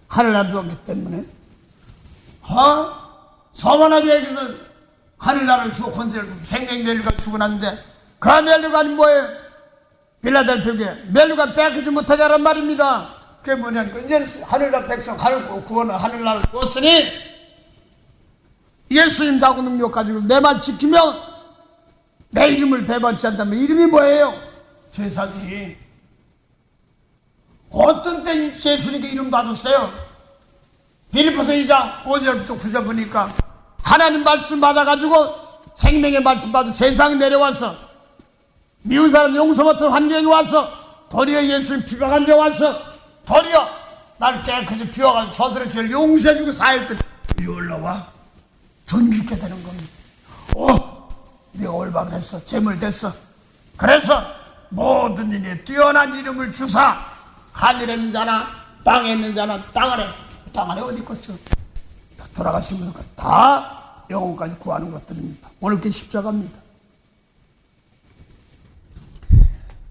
하늘나라 주었기 때문에 서만하게 여기서 하늘나라를 주어 권세를 생명 멜류가 죽고 났는데 그 멜류가 뭐예요? 빌라델피아에 멜류가 빼앗기지 못하게 하란 말입니다. 그게 뭐냐니까 이제 하늘나라 백성 구원을 하늘나라를 주었으니 예수님 자고 능력 가지고 내 말 지키면 내 이름을 배반치 않다면 이름이 뭐예요? 제사지. 어떤 때 예수님께 이름 받았어요? 빌립보서 2장 5절부터 9절 보니까 하나님 말씀 받아가지고 생명의 말씀 받아 세상에 내려와서 미운 사람 용서 못한 환경에 와서 도리어 예수님 피가 간데 와서 도리어 날 깨끗이 비워가지고 저들의 죄를 용서해주고 사했더니 이리 올라와 존귀게 되는 겁니다. 네가 올바했어 재물됐어. 그래서 모든 일에 뛰어난 이름을 주사 하늘에 있는 자나 땅에 있는 자나 땅 안에 어디 있겠어? 다 돌아가시면 다 영혼까지 구하는 것들입니다. 오늘 게 십자가입니다.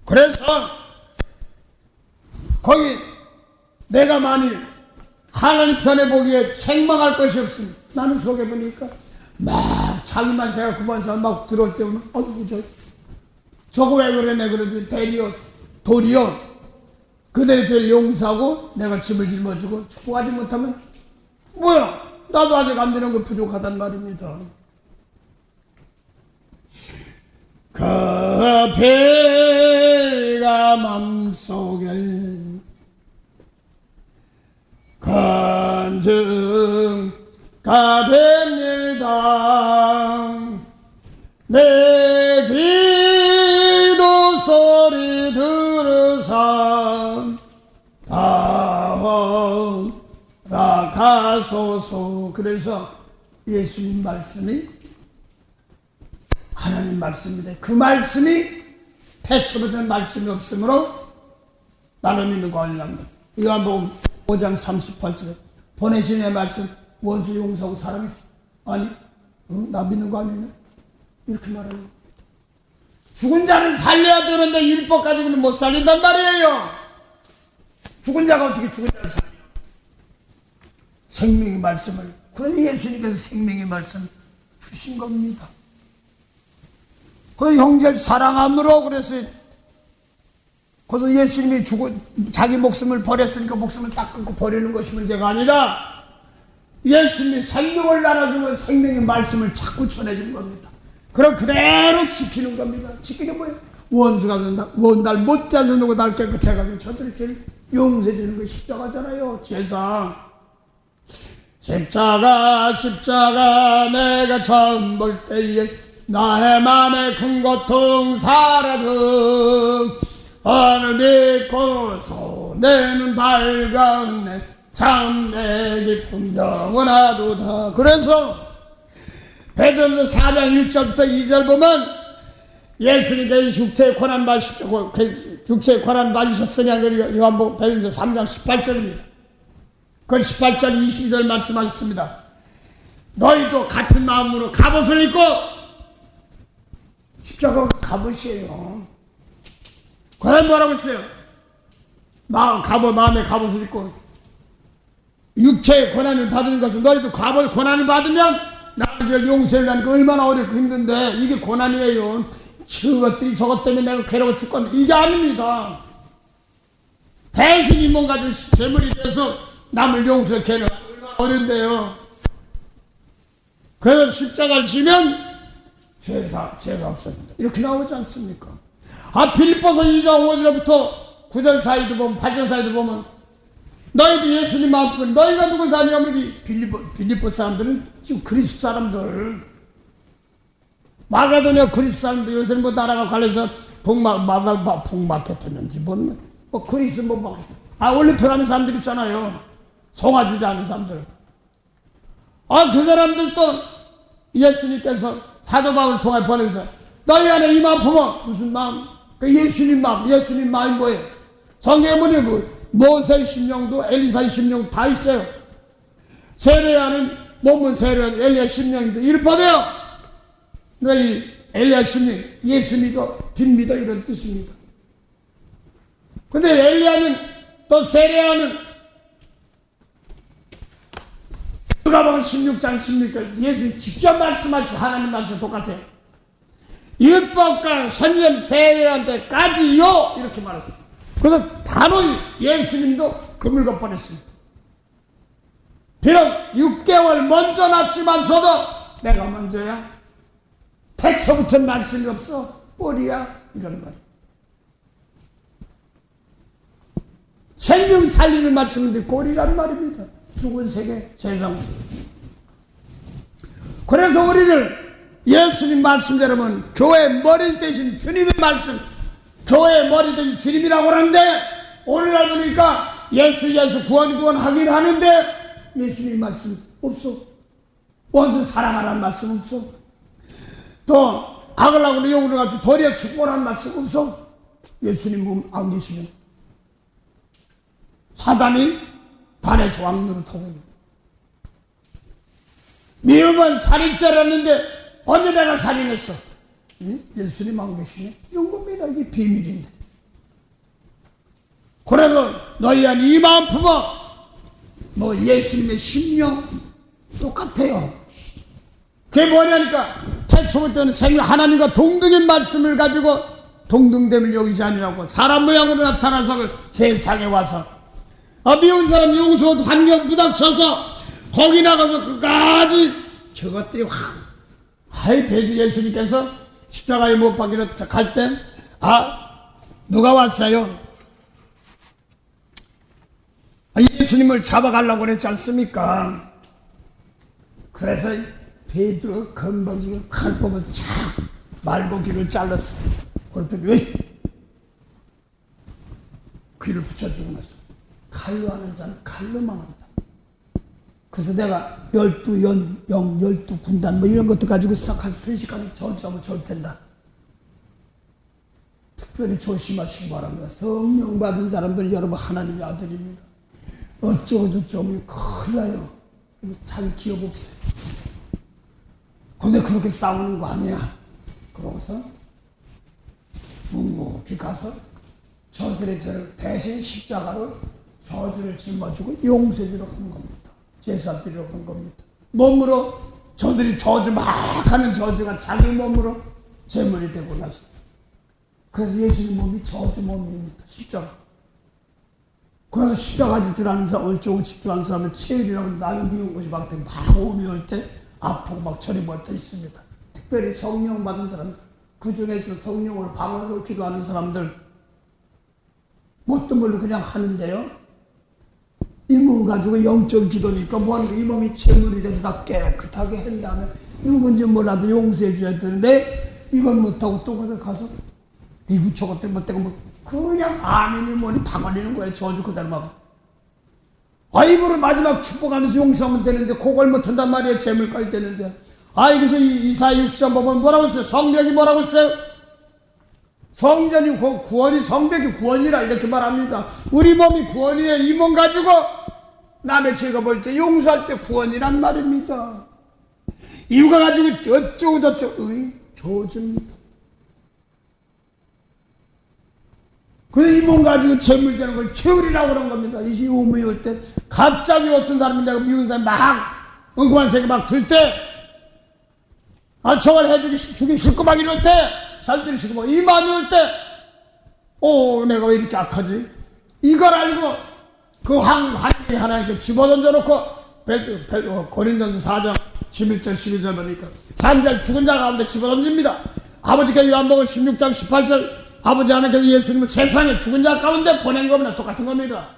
그래서 거기 내가 만일 하나님 편에 보기에 책망할 것이 없습니다. 나는 속에 보니까 막 자기만 생각 그만서 막 들어올 때 보면 어이구 저거 왜 그러네 그러지. 도리어 그들의 죄를 용서하고 내가 집을 짊어지고 축복하지 못하면 뭐야 나도 아직 안 되는 거 부족하단 말입니다. 그 배가 맘속에 간증가 됩니다. 내 기도 소리 들으사 나가소서. 그래서 예수님 말씀이 하나님 말씀인데 그 말씀이 대처받은 말씀이 없으므로 나를 믿는 거 아니랍니다. 요한복음 5장 38절에 보내신 내 말씀 원수 용서하고 사랑했어. 아니 나 믿는 거 아니네 이렇게 말하는 거예요. 죽은 자를 살려야 되는데 율법 가지고는 못 살린단 말이에요. 죽은 자가 어떻게 죽은 자를 살려? 생명의 말씀을 그러니 예수님께서 생명의 말씀 주신 겁니다. 그 형제를 사랑함으로 그래서 예수님이 자기 목숨을 버렸으니까 목숨을 딱 끊고 버리는 것이 문제가 아니라 예수님이 생명을 나눠주면 생명의 말씀을 자꾸 전해주는 겁니다. 그럼 그대로 지키는 겁니다. 지키는 게 뭐예요? 원수가 날 못되게 해서 누구 날 깨끗해가지고 저들의 죄를 용서해주는 거 십자가잖아요. 제사 십자가 내가 처음 볼 때에 나의 맘에 큰 고통 사라져 오늘 믿고서 내 눈 밝았네 참 내 기쁨 영원하도다. 그래서 베드로전서 4장 1절부터 2절 보면 예수님께서 육체의 고난 받으셨고 육체의 고난 받으셨으니 요한복음 베드로전서 3장 18절입니다. 그 18절 22절 말씀하셨습니다. 너희도 같은 마음으로 갑옷을 입고 십자가가 갑옷이에요. 그다음 뭐라고 했어요? 마음의 갑옷을 입고 육체의 고난을 받은 것은 너희도 고난을 받으면 나의 죄를 용서하려는 게 얼마나 어렵고 힘든데 이게 고난이에요. 그것들이 저것 때문에 내가 괴로워 죽건 이게 아닙니다. 대신 이 몸 가지고 재물이 돼서 남을 용서하기는 얼마나 어려운데요. 그래서 십자가를 지면 죄가 없어진다. 이렇게 나오지 않습니까? 빌립보서 2장 5절부터 9절 사이도 보면 8절 사이도 보면 너희도 예수님 마음뿐 너희가 누구 사냐면 빌립보 사람들은 지금 그리스도 사람들 마가도냐 그리스도 사람들 요새는 뭐 나라가 갈려서 복막했었는지 뭐 그리스도 올림픽 하는 사람들 있잖아요. 송아주자 하는 사람들. 그 사람들도 예수님께서 사도 바울을 통해 보내서 너희 안에 이 마음 품어. 무슨 마음? 그 예수님 마음이 뭐예요? 성경에 보면 모세의 심령도 엘리사의 심령 다 있어요. 세례하는 몸은 세례하는 엘리야 심령인데 율법이에요. 너희 엘리야 심령 예수 믿어 빈 믿어 이런 뜻입니다. 근데 엘리야는 또 세례하는 누가복음 16장 16절 예수님 직접 말씀하신 하나님 말씀 똑같아요. 율법과 선지자 세례한 데까지요 이렇게 말했습니다. 그래서 단호히 예수님도 그물고 버렸습니다. 비록 6개월 먼저 낳지만서도 내가 먼저야 태초부터 말씀이 없어 꼴이야 이런 말. 생명 살리는 말씀인데 꼴이란 말입니다. 죽은 세계 세상 속. 그래서 우리를 예수님 말씀대로면 교회 머리 대신 주님의 말씀 교회의 머리 대신 주님이라고 하는데 오늘날 보니까 예수 구원 하긴 하는데 예수님 말씀 없어. 원수 사랑하라는 말씀 없어. 또 악을 하고 영으로 가지고 도리어 축복하라는 말씀 없어. 예수님 몸 안 계시면 사단이 반에서 왕노릇하고 미움은 살인죄라는데 언제 내가 살인했어? 예수님 안 계시네? 이런 겁니다. 이게 비밀인데. 그래서 너희 안 이 마음 품어. 예수님의 심령 똑같아요. 그게 뭐냐니까 태초부터는 생명 하나님과 동등인 말씀을 가지고 동등됨을 여기지 아니라고 사람 모양으로 나타나서 세상에 와서 미운 사람 용서 환경 부닥쳐서 거기 나가서 끝까지 저것들이 배드 예수님께서 십자가에 못 박히러 갈 때 누가 왔어요? 예수님을 잡아가려고 그랬지 않습니까? 그래서 베드로 건방지게 칼 뽑아서 착 말고 귀를 잘랐어. 그랬더니 왜? 귀를 붙여주고 났어. 칼로 하는 자는 칼로 망한다. 그래서 내가 12군단 이런 것도 가지고 한 순식간에 저주하면 좋을 텐다. 특별히 조심하시기 바랍니다. 성령 받은 사람들 여러분 하나님의 아들입니다. 어쩌고 저쩌고 큰일 나요. 그래서 잘 기억 없어요. 근데 그렇게 싸우는 거 아니야. 그러고서 묵묵히 가서 저들의 죄를 대신 십자가로 저주를 짊어지고 용서해주러 간 겁니다. 제사 드리러 간 겁니다. 몸으로 저들이 저주 막 하는 저주가 자기 몸으로 제물이 되고 났어요. 그래서 예수님 몸이 저주 몸입니다. 십자가. 그래서 십자가 질 아는 사람, 얼쩌고 집중하는 사람은 체일이라고 나는 미운 것이 막 오미 올 때 아프고 막 저리 멀때 있습니다. 특별히 성령 받은 사람들, 그 중에서 성령으로 방언으로 기도하는 사람들, 뭣도 모르고 그냥 하는데요. 이 몸 가지고 영적 기도니까 이 몸이 제물이 돼서 다 깨끗하게 한 다음에 누군지 몰라도 용서해 줘야 되는데 이건 못하고 또 가서 이거 저것들 못되고 그냥 아멘이 뭐니 다 걸리는 거예요. 저주 그대로 막. 입으로 마지막 축복하면서 용서하면 되는데 그걸 못한단 말이에요. 재물까지 되는데. 그래서 이사야 60장 보면 뭐라고 했어요? 성벽이 뭐라고 했어요? 성전이 구원이 성벽이 구원이라 이렇게 말합니다. 우리 몸이 구원이에요. 이 몸 가지고 남의 죄가 볼 때 용서할 때 구원이란 말입니다. 이유가 가지고 어쩌고 저쩌고 저주입니다. 그래서 이 몸 가지고 재물되는 걸 채우리라고 그런 겁니다. 이 우물이 올 때 갑자기 어떤 사람이 내가 미운 사람이 막 엉큼한 새끼 막 들 때 저걸 주기 싫고 막 이럴 때 살들이 싫고 막 이 마음이 올 때 내가 왜 이렇게 악하지? 이걸 알고 그 황이 하나님께 집어던져 놓고 고린도전서 4장 11절 12절 보니까 산자 죽은 자 가운데 집어던집니다. 아버지께 요한복음 16장 18절 아버지 하나님께서 예수님을 세상에 죽은 자 가운데 보낸 겁니다. 똑같은 겁니다.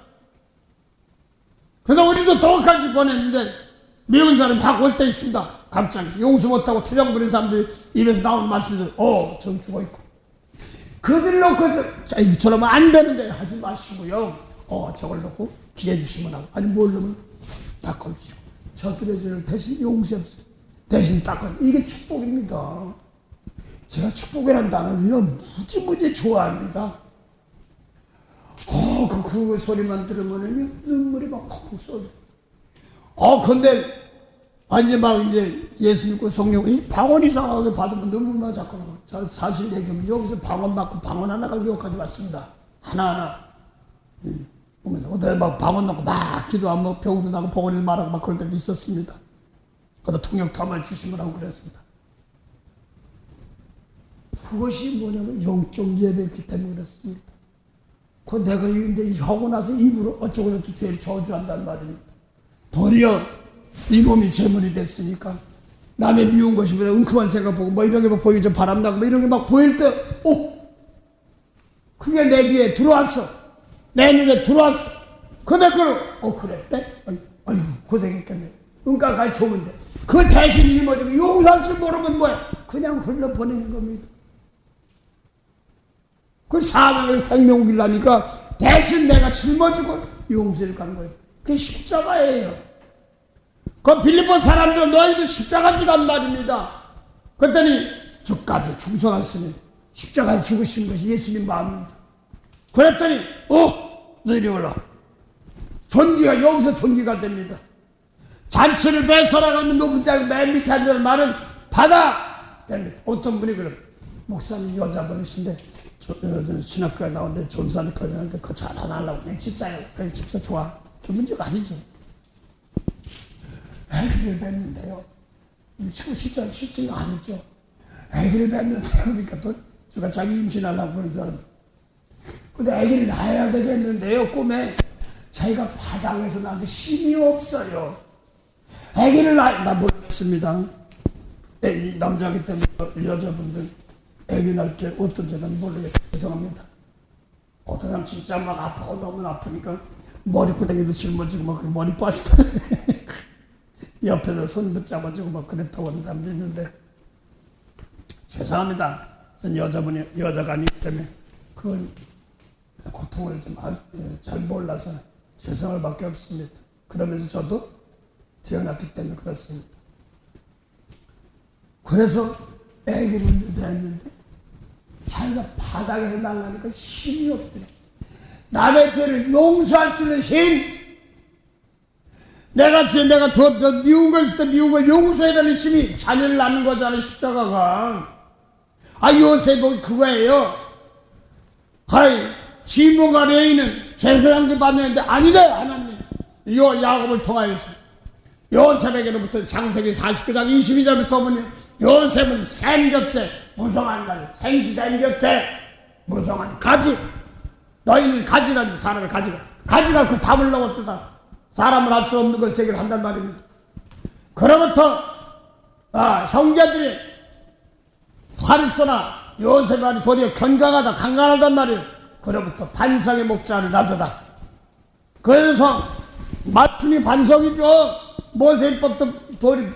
그래서 우리도 똑같이 보냈는데 미운 사람이 확 올 때 있습니다. 갑자기 용서 못하고 투정 부린 사람들이 입에서 나오는 말씀에서 저 죽어있고 그들 놓고 저러면 안 되는데 하지 마시고요. 저걸 놓고 기회 주시면 하고 아니 뭘 놓으면 닦아주시고 저들의 죄를 대신 용서없어요. 대신 닦아. 이게 축복입니다. 제가 축복이라는 단어를 무지무지 좋아합니다. 그 소리만 들으면 눈물이 막 kokkok 쏟아져. 근데 이제 예수 믿고 성령 이 방언 이상하게 받으면 눈물만 자꾸 나와. 사실 얘기하면 여기서 방언 받고 방언 하나가 여기까지 왔습니다. 하나하나 보면서 어디 막 방언 넣고 막 기도하면 병도 나고 복원이 말하고 막 그럴 때도 있었습니다. 그러다 통역탐을 주시면 하고 그랬습니다. 그것이 뭐냐면 영적 예배였기 때문에 그렇습니다. 내가 이제 하고 나서 입으로 어쩌고저쩌고 죄를 저주한다는 말입니다. 도리어 이놈이 재물이 됐으니까 남의 미운 것이 보다 웅큼한 생각 보고 뭐 이런 게 막 보이기 전 바람나고 뭐 이런 게 막 보일 때 그게 내 귀에 들어왔어. 내 눈에 들어왔어. 근데 그랬대? 아유 고생했겠네. 은가까지 좋으면 돼. 그걸 대신 일머지고 용서할 줄 모르면 뭐야? 그냥 흘러보내는 겁니다. 그 사명을 생명길라니까 대신 내가 짊어지고 용서를 가는 거예요. 그게 십자가예요. 그 빌립보 사람들은 너희도 십자가 지란 말입니다. 그랬더니 저까지 충성하시니 십자가에 죽으신 것이 예수님 마음입니다. 그랬더니 너희들이 올라 존귀가 여기서 존귀가 됩니다. 잔치를 배설하고 높은 자리 맨 밑에 앉는 말은 바다 맨 밑에. 어떤 분이 그래요. 목사님 여자분이신데 신학교에 나오는데 존사를 가졌는데 그거 잘 안 하려고 그냥 집사예요. 그래 집사 좋아. 그 문제가 아니죠. 애기를 뵀는데요. 실증 아니죠. 애기를 뵀는데 그러니까 또 제가 자기 임신하려고 그러는 줄 알았는데 근데 애기를 낳아야 되겠는데요. 꿈에 자기가 바닥에서 나한테 힘이 없어요. 애기를 나 모르겠습니다. 이 남자기 때문에 여자분들 애기 낳을 때 어떤 제는 모르겠어요. 죄송합니다. 어떤 사람 진짜 막 아파고 너무 아프니까 머리끄댕이도 짊어지고 막 머리 빠지더래. 옆에서 손도 잡아주고 막 그랬다고 하는 사람도 있는데 죄송합니다. 전 여자가 아니기 때문에 그걸 고통을 좀 잘 몰라서 죄송할 밖에 없습니다. 그러면서 저도 태어났기 때문에 그렇습니다. 그래서 애기를 낳았는데 자기가 바닥에서 날라니까 힘이 없더래. 남의 죄를 용서할 수 있는 힘. 내가 더 미운 거 있을 때 미운 걸 용서해야 되는 힘이 자녀를 낳는 거잖아요. 십자가가. 요셉은 그거예요. 시몬과 레위는 제사장들 받는데 아니래. 하나님 야곱을 통하여서 요셉에게로부터 창세기 49장 22절부터 보면 요셉은 샘 곁에 무성한 가지, 생수샘 곁에 무성한 가지. 너희는 가지라는 사람의 가지가 그 답을 넘었다. 사람을 할 수 없는 걸 세계를 한단 말입니다. 그로부터 형제들이 화를 쏘나 요셉이 도리어 건강하다 강간하단 말이에요. 그로부터 반성의 목자를 놔두다. 그래서 말씀이 반성이죠. 모세율법도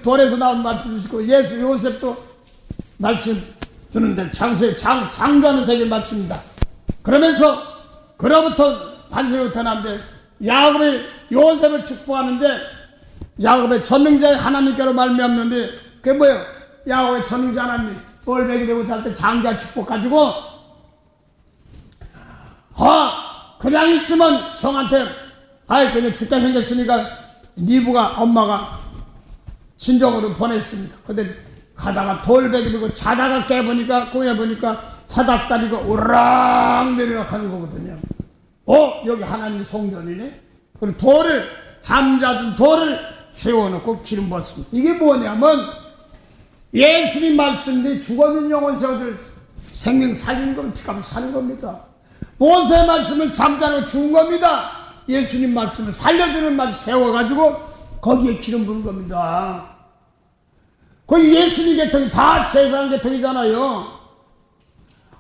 돌에서 나온 말씀이시고 요셉도 말씀 주는데 창세의 상주하는 세계 말씀입니다. 그러면서 그로부터 반성이 태어났는데 야곱이 요셉을 축복하는데 야곱의 전능자의 하나님께로 말미암는데 그게 뭐예요? 야곱의 전능자 하나님 돌베개 되고 잘 때 장자 축복 가지고 그냥 있으면 형한테 그냥 죽게 생겼으니까 니부가 엄마가 친정으로 보냈습니다. 근데 가다가 돌베개 들고 자다가 깨보니까 꿈에 보니까 사닥다리가 오르락 내리락 하는 거거든요. 여기 하나님 성전이네. 그리고 잠자던 돌을 세워놓고 기름 부었습니다. 이게 뭐냐면 예수님 말씀인데 죽었는 영혼 세워들 생명 살리는 건 피값을 사는 겁니다. 모세 말씀을 잠자는 죽은 겁니다. 예수님 말씀을 살려주는 말을 세워가지고 거기에 기름 부은 겁니다. 그 예수님 계통이 다 제사장 계통이잖아요.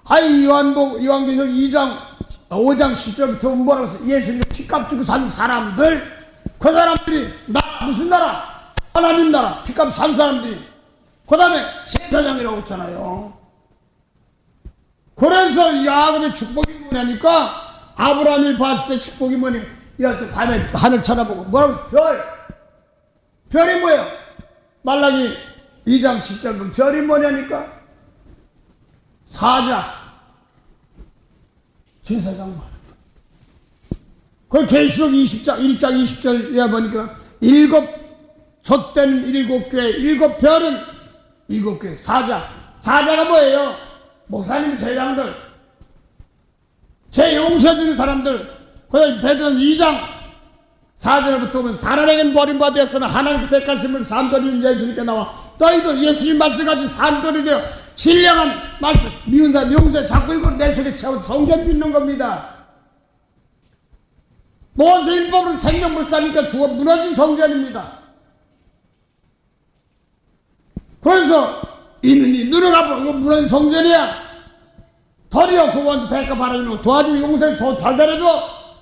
아이 요한계시록 2장 5장 10절부터 뭐라고 했어? 예수님 피값 주고 산 사람들, 그 사람들이 무슨 나라? 하나님 나라 피값 산 사람들이 그 다음에 제사장이라고 했잖아요. 그래서 야곱의 축복이 뭐냐니까, 아브라함이 봤을 때 축복이 뭐냐, 이렇게 밤에 하늘 쳐다보고 뭐라고? 별이 뭐예요? 말라기 2장 7절 별이 뭐냐니까, 사자, 제사장 말이야. 그 계시록 20장 1장 20절에 보니까 젖된 7교회, 7별은 7교회, 사자가 뭐예요? 목사님, 제장들, 제 용서해주는 사람들. 그래서 베드로서 2장 4절부터 보면 사람에게는 버림받았으나 하나님께 택하심을 산돌이는 예수님께 나와 너희도 예수님 말씀같이 산돌이 되어 신령한 말씀, 미운 사람 명세 자꾸 읽고 내 속에 채워서 성경 짓는 겁니다. 모세율법으로 생명 못 사니까 죽어 무너진 성전입니다. 그래서 이는이 누르가 보고 무너진 성전이야. 더리어 그 원수 대가 바라는 거 도와주고 용서해 더 잘 잘해줘.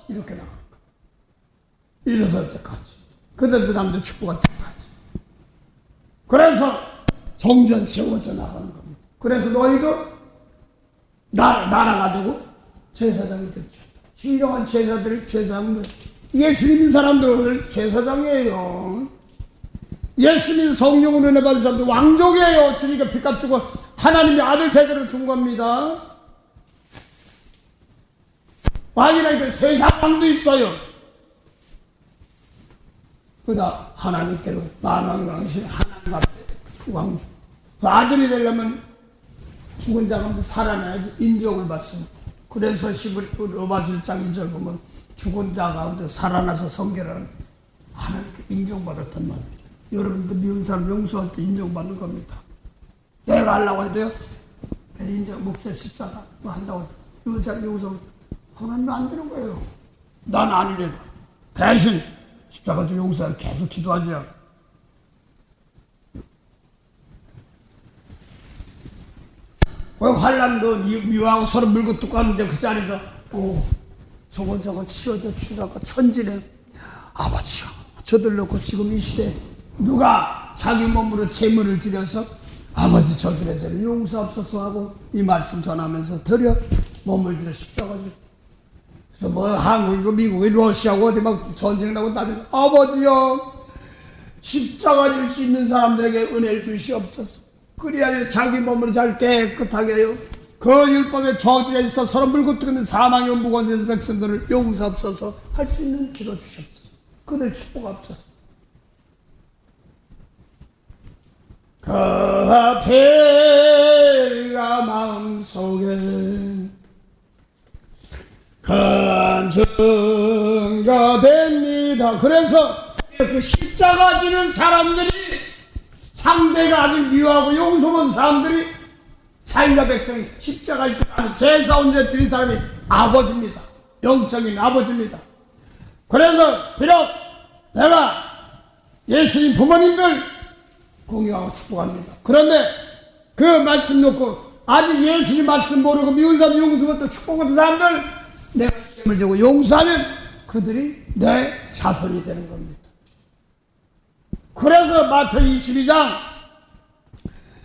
이렇게 나가는 거. 일어설 때까지. 그들도 남들 축복할 때까지. 그래서 성전 세워져 나가는 겁니다. 그래서 너희도 나라가 되고 제사장이 되죠. 신령한 제사장들, 예수 믿는 사람들 제사장이에요. 예수 믿는 성령으로 은혜 받은 사람들 왕족이에요. 주님께 빚값 주고 하나님의 아들 세대로 준 겁니다. 왕이라니까 세상 왕도 있어요. 그다 하나님께로 만왕의 왕이신 하나님 앞에 왕족. 그 아들이 되려면 죽은 자가 살아나야지 인정을 받습니다. 그래서 로마 1장 2절 보면 죽은 자 가운데 살아나서 성결하는 하나님께 인정받았단 말입니다. 여러분도 미운 사람 용서할 때 인정받는 겁니다. 내가 하려고 해도요, 인정, 목사, 십사가 뭐 한다고 미운 사람 용서 하나님 안 되는 거예요. 난 아니래도 대신 십자가 좀 용서할 계속 기도하죠. 왜 환란도 미워하고 서로 물고 뚝 하는데 그 자리에서 저거 치워져 주사가 천지네. 아버지요, 저들 놓고 지금 이 시대에 누가 자기 몸으로 재물을 들여서 아버지 저들의 죄를 용서하옵소서 하고 이 말씀 전하면서 드려 몸을 들여 십자가지고. 그래서 뭐 한국이고 미국이 러시아고 어디 막 전쟁 나고 나면 아버지요 십자가 질 수 있는 사람들에게 은혜를 주시옵소서. 그래야 자기 몸을 잘 깨끗하게 해요. 그 율법의 저주에 있어 서로 물고 뜨는 사망의 무건세에서 백성들을 용서하옵소서 할 수 있는 기도 주시옵소서. 그들 축복하옵소서. 그 앞에가 마음속에 큰 증거 됩니다. 그래서 그 십자가 지는 사람들이 상대가 아직 미워하고 용서 못 사람들이 자인과 백성이 십자가를 줄 아는 제사 온전히 드린 사람이 아버지입니다. 영적인 아버지입니다. 그래서 비록 내가 예수님 부모님들 공경하고 축복합니다. 그런데 그 말씀 놓고 아직 예수님 말씀 모르고 미운 사람 용서 못하고 축복하는 사람들 내가 시험을 주고 용서하면 그들이 내 자손이 되는 겁니다. 그래서 마태복음 22장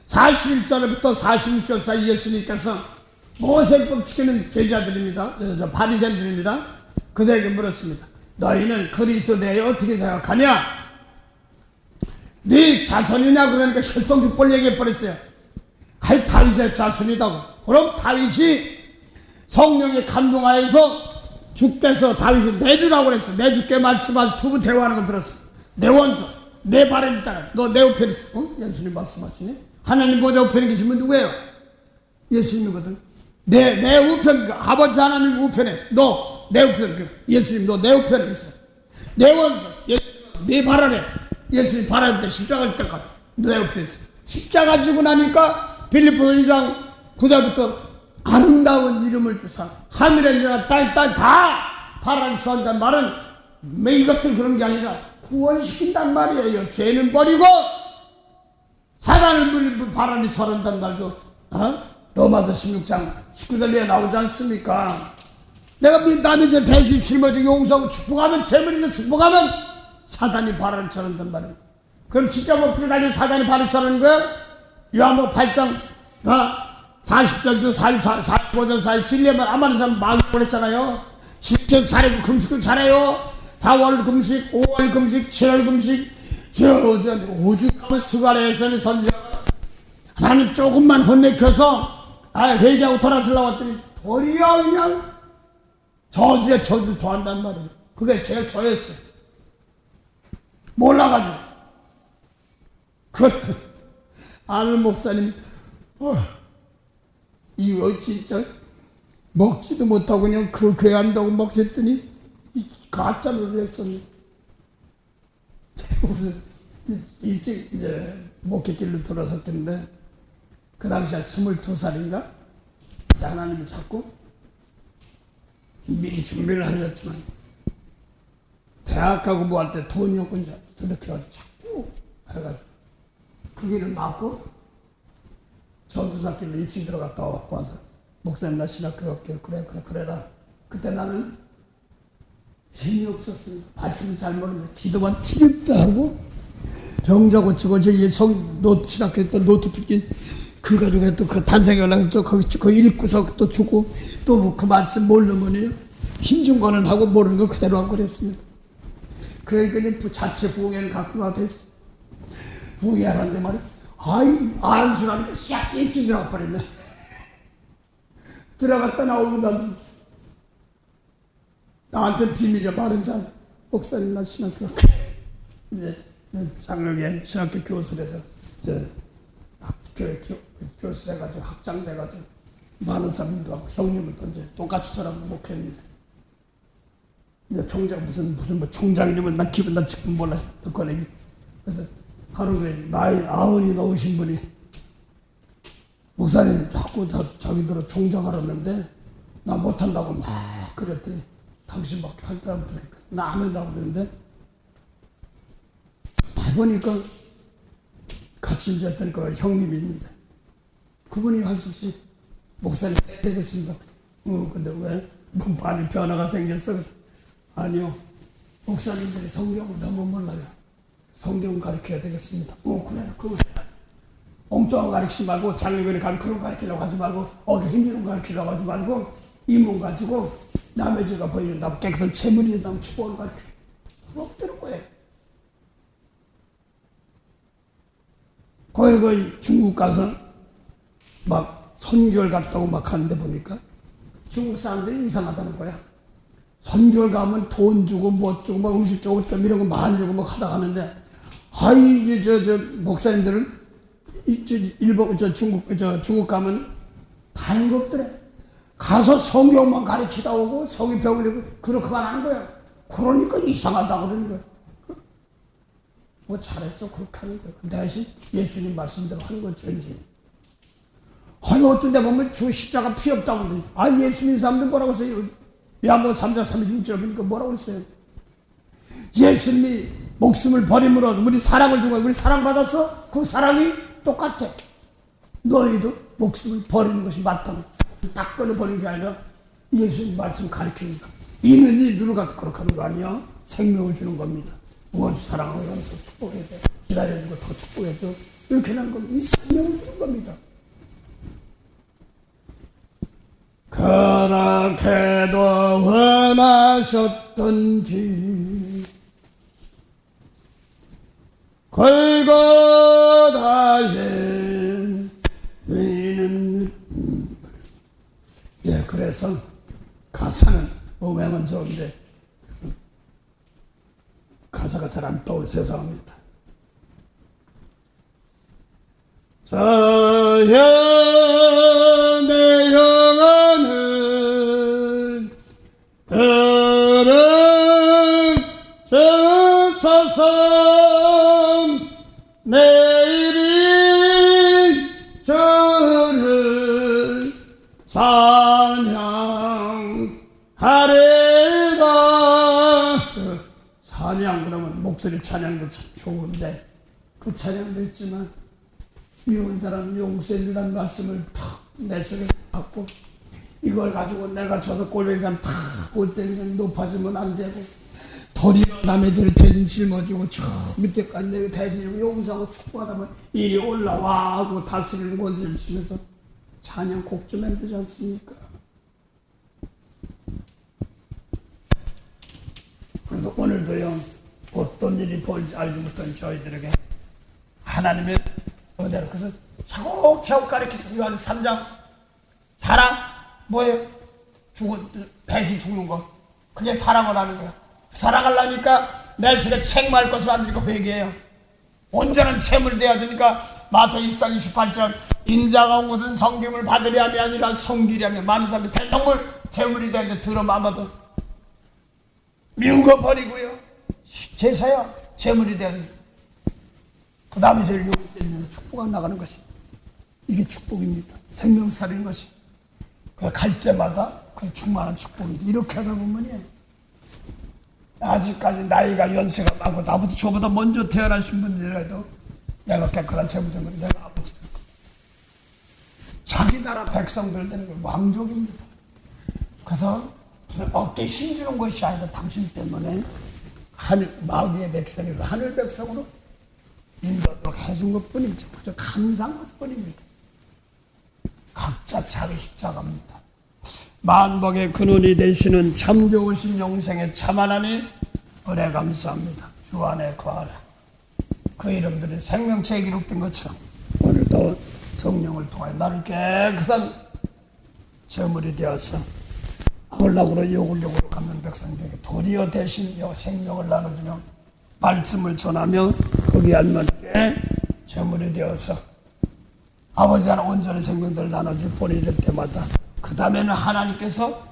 41절부터 46절 사이 예수님께서 모세법 지키는 제자들입니다. 바리새인들입니다. 그들에게 물었습니다. 너희는 그리스도 대해 어떻게 생각하냐? 네 자손이냐? 그러니까 혈통주벌 얘기해 버렸어요. 아이 다윗의 자손이다고. 그럼 다윗이 성령의 감동하여서 주께서 다윗을 내주라고 그랬어. 내주께 말씀하셔서 두 분 대화하는 걸 들었어. 내 원수 내 발에 있다가 너 내 우편에 있어. 예수님 말씀하시네. 하나님 보좌 우편에 계시면 누구예요? 예수님이거든. 내 우편, 아버지 하나님 우편에 너 내 우편, 예수님 너 내 우편에 있어. 내 원수 예수님 내 발 아래, 예수님 발 아래 십자가 질 때까지 내 우편에 있어. 십자가 지고 나니까 빌립보 1장 9절부터 아름다운 이름을 주사 하늘에 있는 땅 다 바라를 주한다는 말은 매 이것들 그런 게 아니라 구원시킨단 말이에요. 죄는 버리고 사단을 바람이 저런단 말도 로마서 16장 19절에 나오지 않습니까? 내가 남의 죄 대신 짊어지고 용서하고 축복하면 재물이나 축복하면 사단이 바람을 저런단 말이야. 그럼 진짜 뭐 불가리 사단이 바람을 저러는 거야? 요한복음 8장 40절도 45절 사이 진리만 안 하는 사람 마음을 보냈잖아요. 10절 잘하고 금식도 잘해요. 4월 금식, 5월 금식, 7월 금식, 5주 수가래에서는 선지자가 나는 조금만 혼내켜서 회개하고 돌아서려고 했더니 도리어 그냥 저주에 저주를 더한단 말이에요. 그게 제일 저였어. 몰라가지고. 그래. 아는 목사님, 이거 진짜 먹지도 못하고 그냥 그 교회 한다고 먹었더니 가짜 노릇을 했었네. 무슨 일찍 이제 목회길로 들어섰겠는데 그 당시에 22살인가? 하나님이 자꾸 미리 준비를 하셨지만 대학하고 뭐 할 때 돈이 없고 이제 그렇게 해가지고 자꾸 해가지고 그 길을 막고 전도사길로 입시 들어갔다 와서 목사님 나 신학교 갈게요. 그래라. 그때 나는 힘이 없었습니다. 말씀 잘 모르면 기도만 티겠다 하고 병자 고치고 저기 신학교 했던 노트 듣기 그 가지고 또 그 단상에 올라가서 또 그 읽고서 또 주고 또 그 말씀 모르면요 힘준 거는 하고 모르는 거 그대로 하고 그랬습니다. 그러니까 자체 부흥회를 갖고 가 됐어. 부흥회하는데 말이야. 안수라는 거 싹 입술 들어가 버렸네. 들어갔다 나오고 나한테 비밀이야 말은 잘 목사님 나 신학교 이제 장로계 신학교 교수에서 교수 돼가지고 학장 돼가지고 많은 사람도 하고 형님부터 이제 똑같이 저랑 목했는데 이제 총장 무슨 뭐 총장이면 난 기분 난 직분 몰라 듣고 내기 그래서 하루 그래 나이 90이 넘으신 분이 목사님 자꾸 자기들은 총장하라는데 나 못한다고 막 그랬더니 당신밖에 할 사람 없으니까 나 안 한다고 그랬는데 해보니까 같이 이제 했던 그 형님이 있는데 그분이 할 수 없이 목사님 되겠습니다. 근데 왜? 뭐 많이 변화가 생겼어? 아니요. 목사님들이 성경을 너무 몰라요. 성경 가르쳐야 되겠습니다. 그래. 그거 엉뚱한 거 가르치지 말고 장로교를 그런 거 가르치려고 하지 말고 어디 힘든 거 가르치려고 하지 말고 이문 가지고 남의 죄가 보이는다고 깨끗한 재물이 된다고 축복을 가르쳐. 없더는 거예요. 거의 중국 가서 막 선교를 갔다고 막 하는데 보니까 중국 사람들이 이상하다는 거야. 선교를 가면 돈 주고 뭐 주고 막 음식 주고 이런 거 많이 주고 막 하다 가는데 이게 저 목사님들은 일본 중국 가면 다른 거 없더래. 가서 성경만 가르치다 오고 성경 배우고 되고 그렇게만 하는 거야. 그러니까 이상하다고 그러는 거야. 뭐 잘했어 그렇게 하는 거야. 대신 예수님 말씀대로 하는 거죠 이제. 어떤 데 보면 주 십자가 피 없다고 그러지. 예수님 사람들 뭐라고 했어요? 야뭐 3장 36절 보니까 뭐라고 했어요? 예수님이 목숨을 버림으로 우리 사랑을 주고 우리 사랑받아서 그 사랑이 똑같아. 너희도 목숨을 버리는 것이 마땅해. 딱 끊어버리는 게 아니라 예수님 말씀 가르치니까 이는 이 누를 갖고 그렇게 하는 거 아니야? 생명을 주는 겁니다. 무엇을 사랑하고 하면서 축복해야 돼. 기다려주고 더 축복해줘. 이렇게 하는 겁니다. 이 생명을 주는 겁니다. 그렇게도 원하셨던지 골고다에 너희는 그래서 가사는 음향은 좋은데 가사가 잘 안 떠오르 죄송합니다. 저여 내 영혼을 들어주소서 내일이 주를 찬양하리라. 찬양 그러면 목소리 찬양도 참 좋은데 그 찬양도 있지만 미운 사람 용서해주라는 말씀을 탁 내 속에 갖고 이걸 가지고 내가 저서 꼴뱅이 사람 탁볼 때는 높아지면 안 되고 도리어 남의 죄를 대신 짊어지고 저 밑에까지 내가 대신 용서하고 축복하다면 이리 올라와 하고 다스리는 권세를 주면서 찬양 곡 좀 만들지 않습니까? 그래서 오늘도요 어떤 일이 벌지 알지 못한 저희들에게 하나님의 은혜로 그래서 차곡차곡 가르쳐서 요한 3장 사랑 뭐예요? 대신 죽는 거 그게 사랑을 하는 거야. 사랑하려니까 내 속에 책망할 것을 만드니까 회개해요. 온전한 채물 돼야 되니까 마태복음 24장 28절 인자가 온 것은 성김을 받으려 함이 아니라 성기려 함이 많은 사람이 대성물 재물이 되는데 들으면 아마도 미운 거 버리고요 제사야 재물이 되는 그 다음에 제일 용서해주면서 축복가 나가는 것이 이게 축복입니다. 생명살인 것이 갈 때마다 그 충만한 축복인데 이렇게 하다 보면요 아직까지 나이가 연세가 많고 나보다 저보다 먼저 태어나신 분들이라도 내가 깨끗한 재물되면 내가 아버지 될 거야. 자기 나라 백성들 되는 건 왕족입니다. 그래서 무슨 어깨에 힘주는 것이 아니라 당신 때문에 하늘 마귀의 백성에서 하늘 백성으로 인도하도록 해준 것뿐이지 그저 감사한 것뿐입니다. 각자 자기 십자가입니다. 만복의 근원이 되시는 참 좋으신 영생의 참 하나님 은혜 감사합니다. 주 안에 거하라. 그 이름들이 생명체에 기록된 것처럼 오늘도 성령을 통하여 나를 깨끗한 제물이 되어서 홀락으로 욕을 갚는 백성들에게 도리어 대신 생명을 나눠주며 말씀을 전하며 거기 알맞게 제물이 되어서 아버지 하나 온전한 생명들을 나눠줄 본이 될 때마다 그 다음에는 하나님께서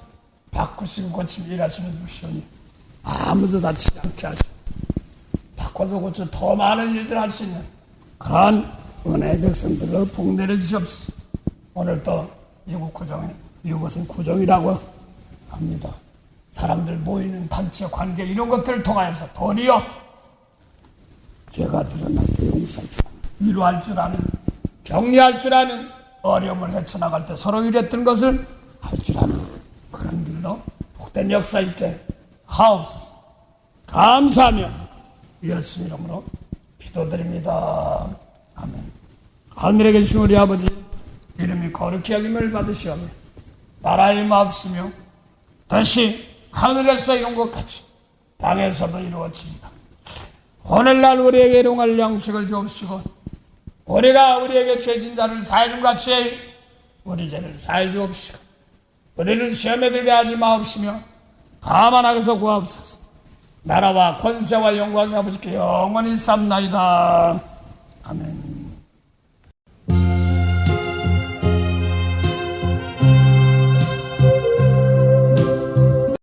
바꾸시고 고치고 일하시는 주시오니 아무도 다치지 않게 하시고 바꿔서 고쳐 더 많은 일들을 할 수 있는 그런 은혜의 백성들을 복내려 주시옵소서. 오늘도 이곳 구정, 이곳은 구정이라고 합니다. 사람들 모이는 단체 관계 이런 것들을 통하여서 도리어 죄가 드러날 때 용서할 줄 아는 위로할 줄 아는 격려할 줄 아는 어려움을 헤쳐나갈 때 서로 이랬던 것을 할 줄 아는 그런 길로 복된 역사 있게 하옵소서. 감사하며 예수 이름으로 기도드립니다. 아멘. 하늘에 계신 우리 아버지 이름이 거룩히 여김을 받으시오며 나라의 마옵시며 다시 하늘에서 이룬 것 같이 땅에서도 이루어집니다. 오늘날 우리에게 일용할 양식을 주옵시고 우리가 우리에게 죄진 자를 사해준 같이 우리 죄를 사해 주옵시고 우리를 시험에 들게 하지 마옵시며 다만 악에서 구하옵소서. 나라와 권세와 영광이 아버지께 영원히 삼나이다. 아멘.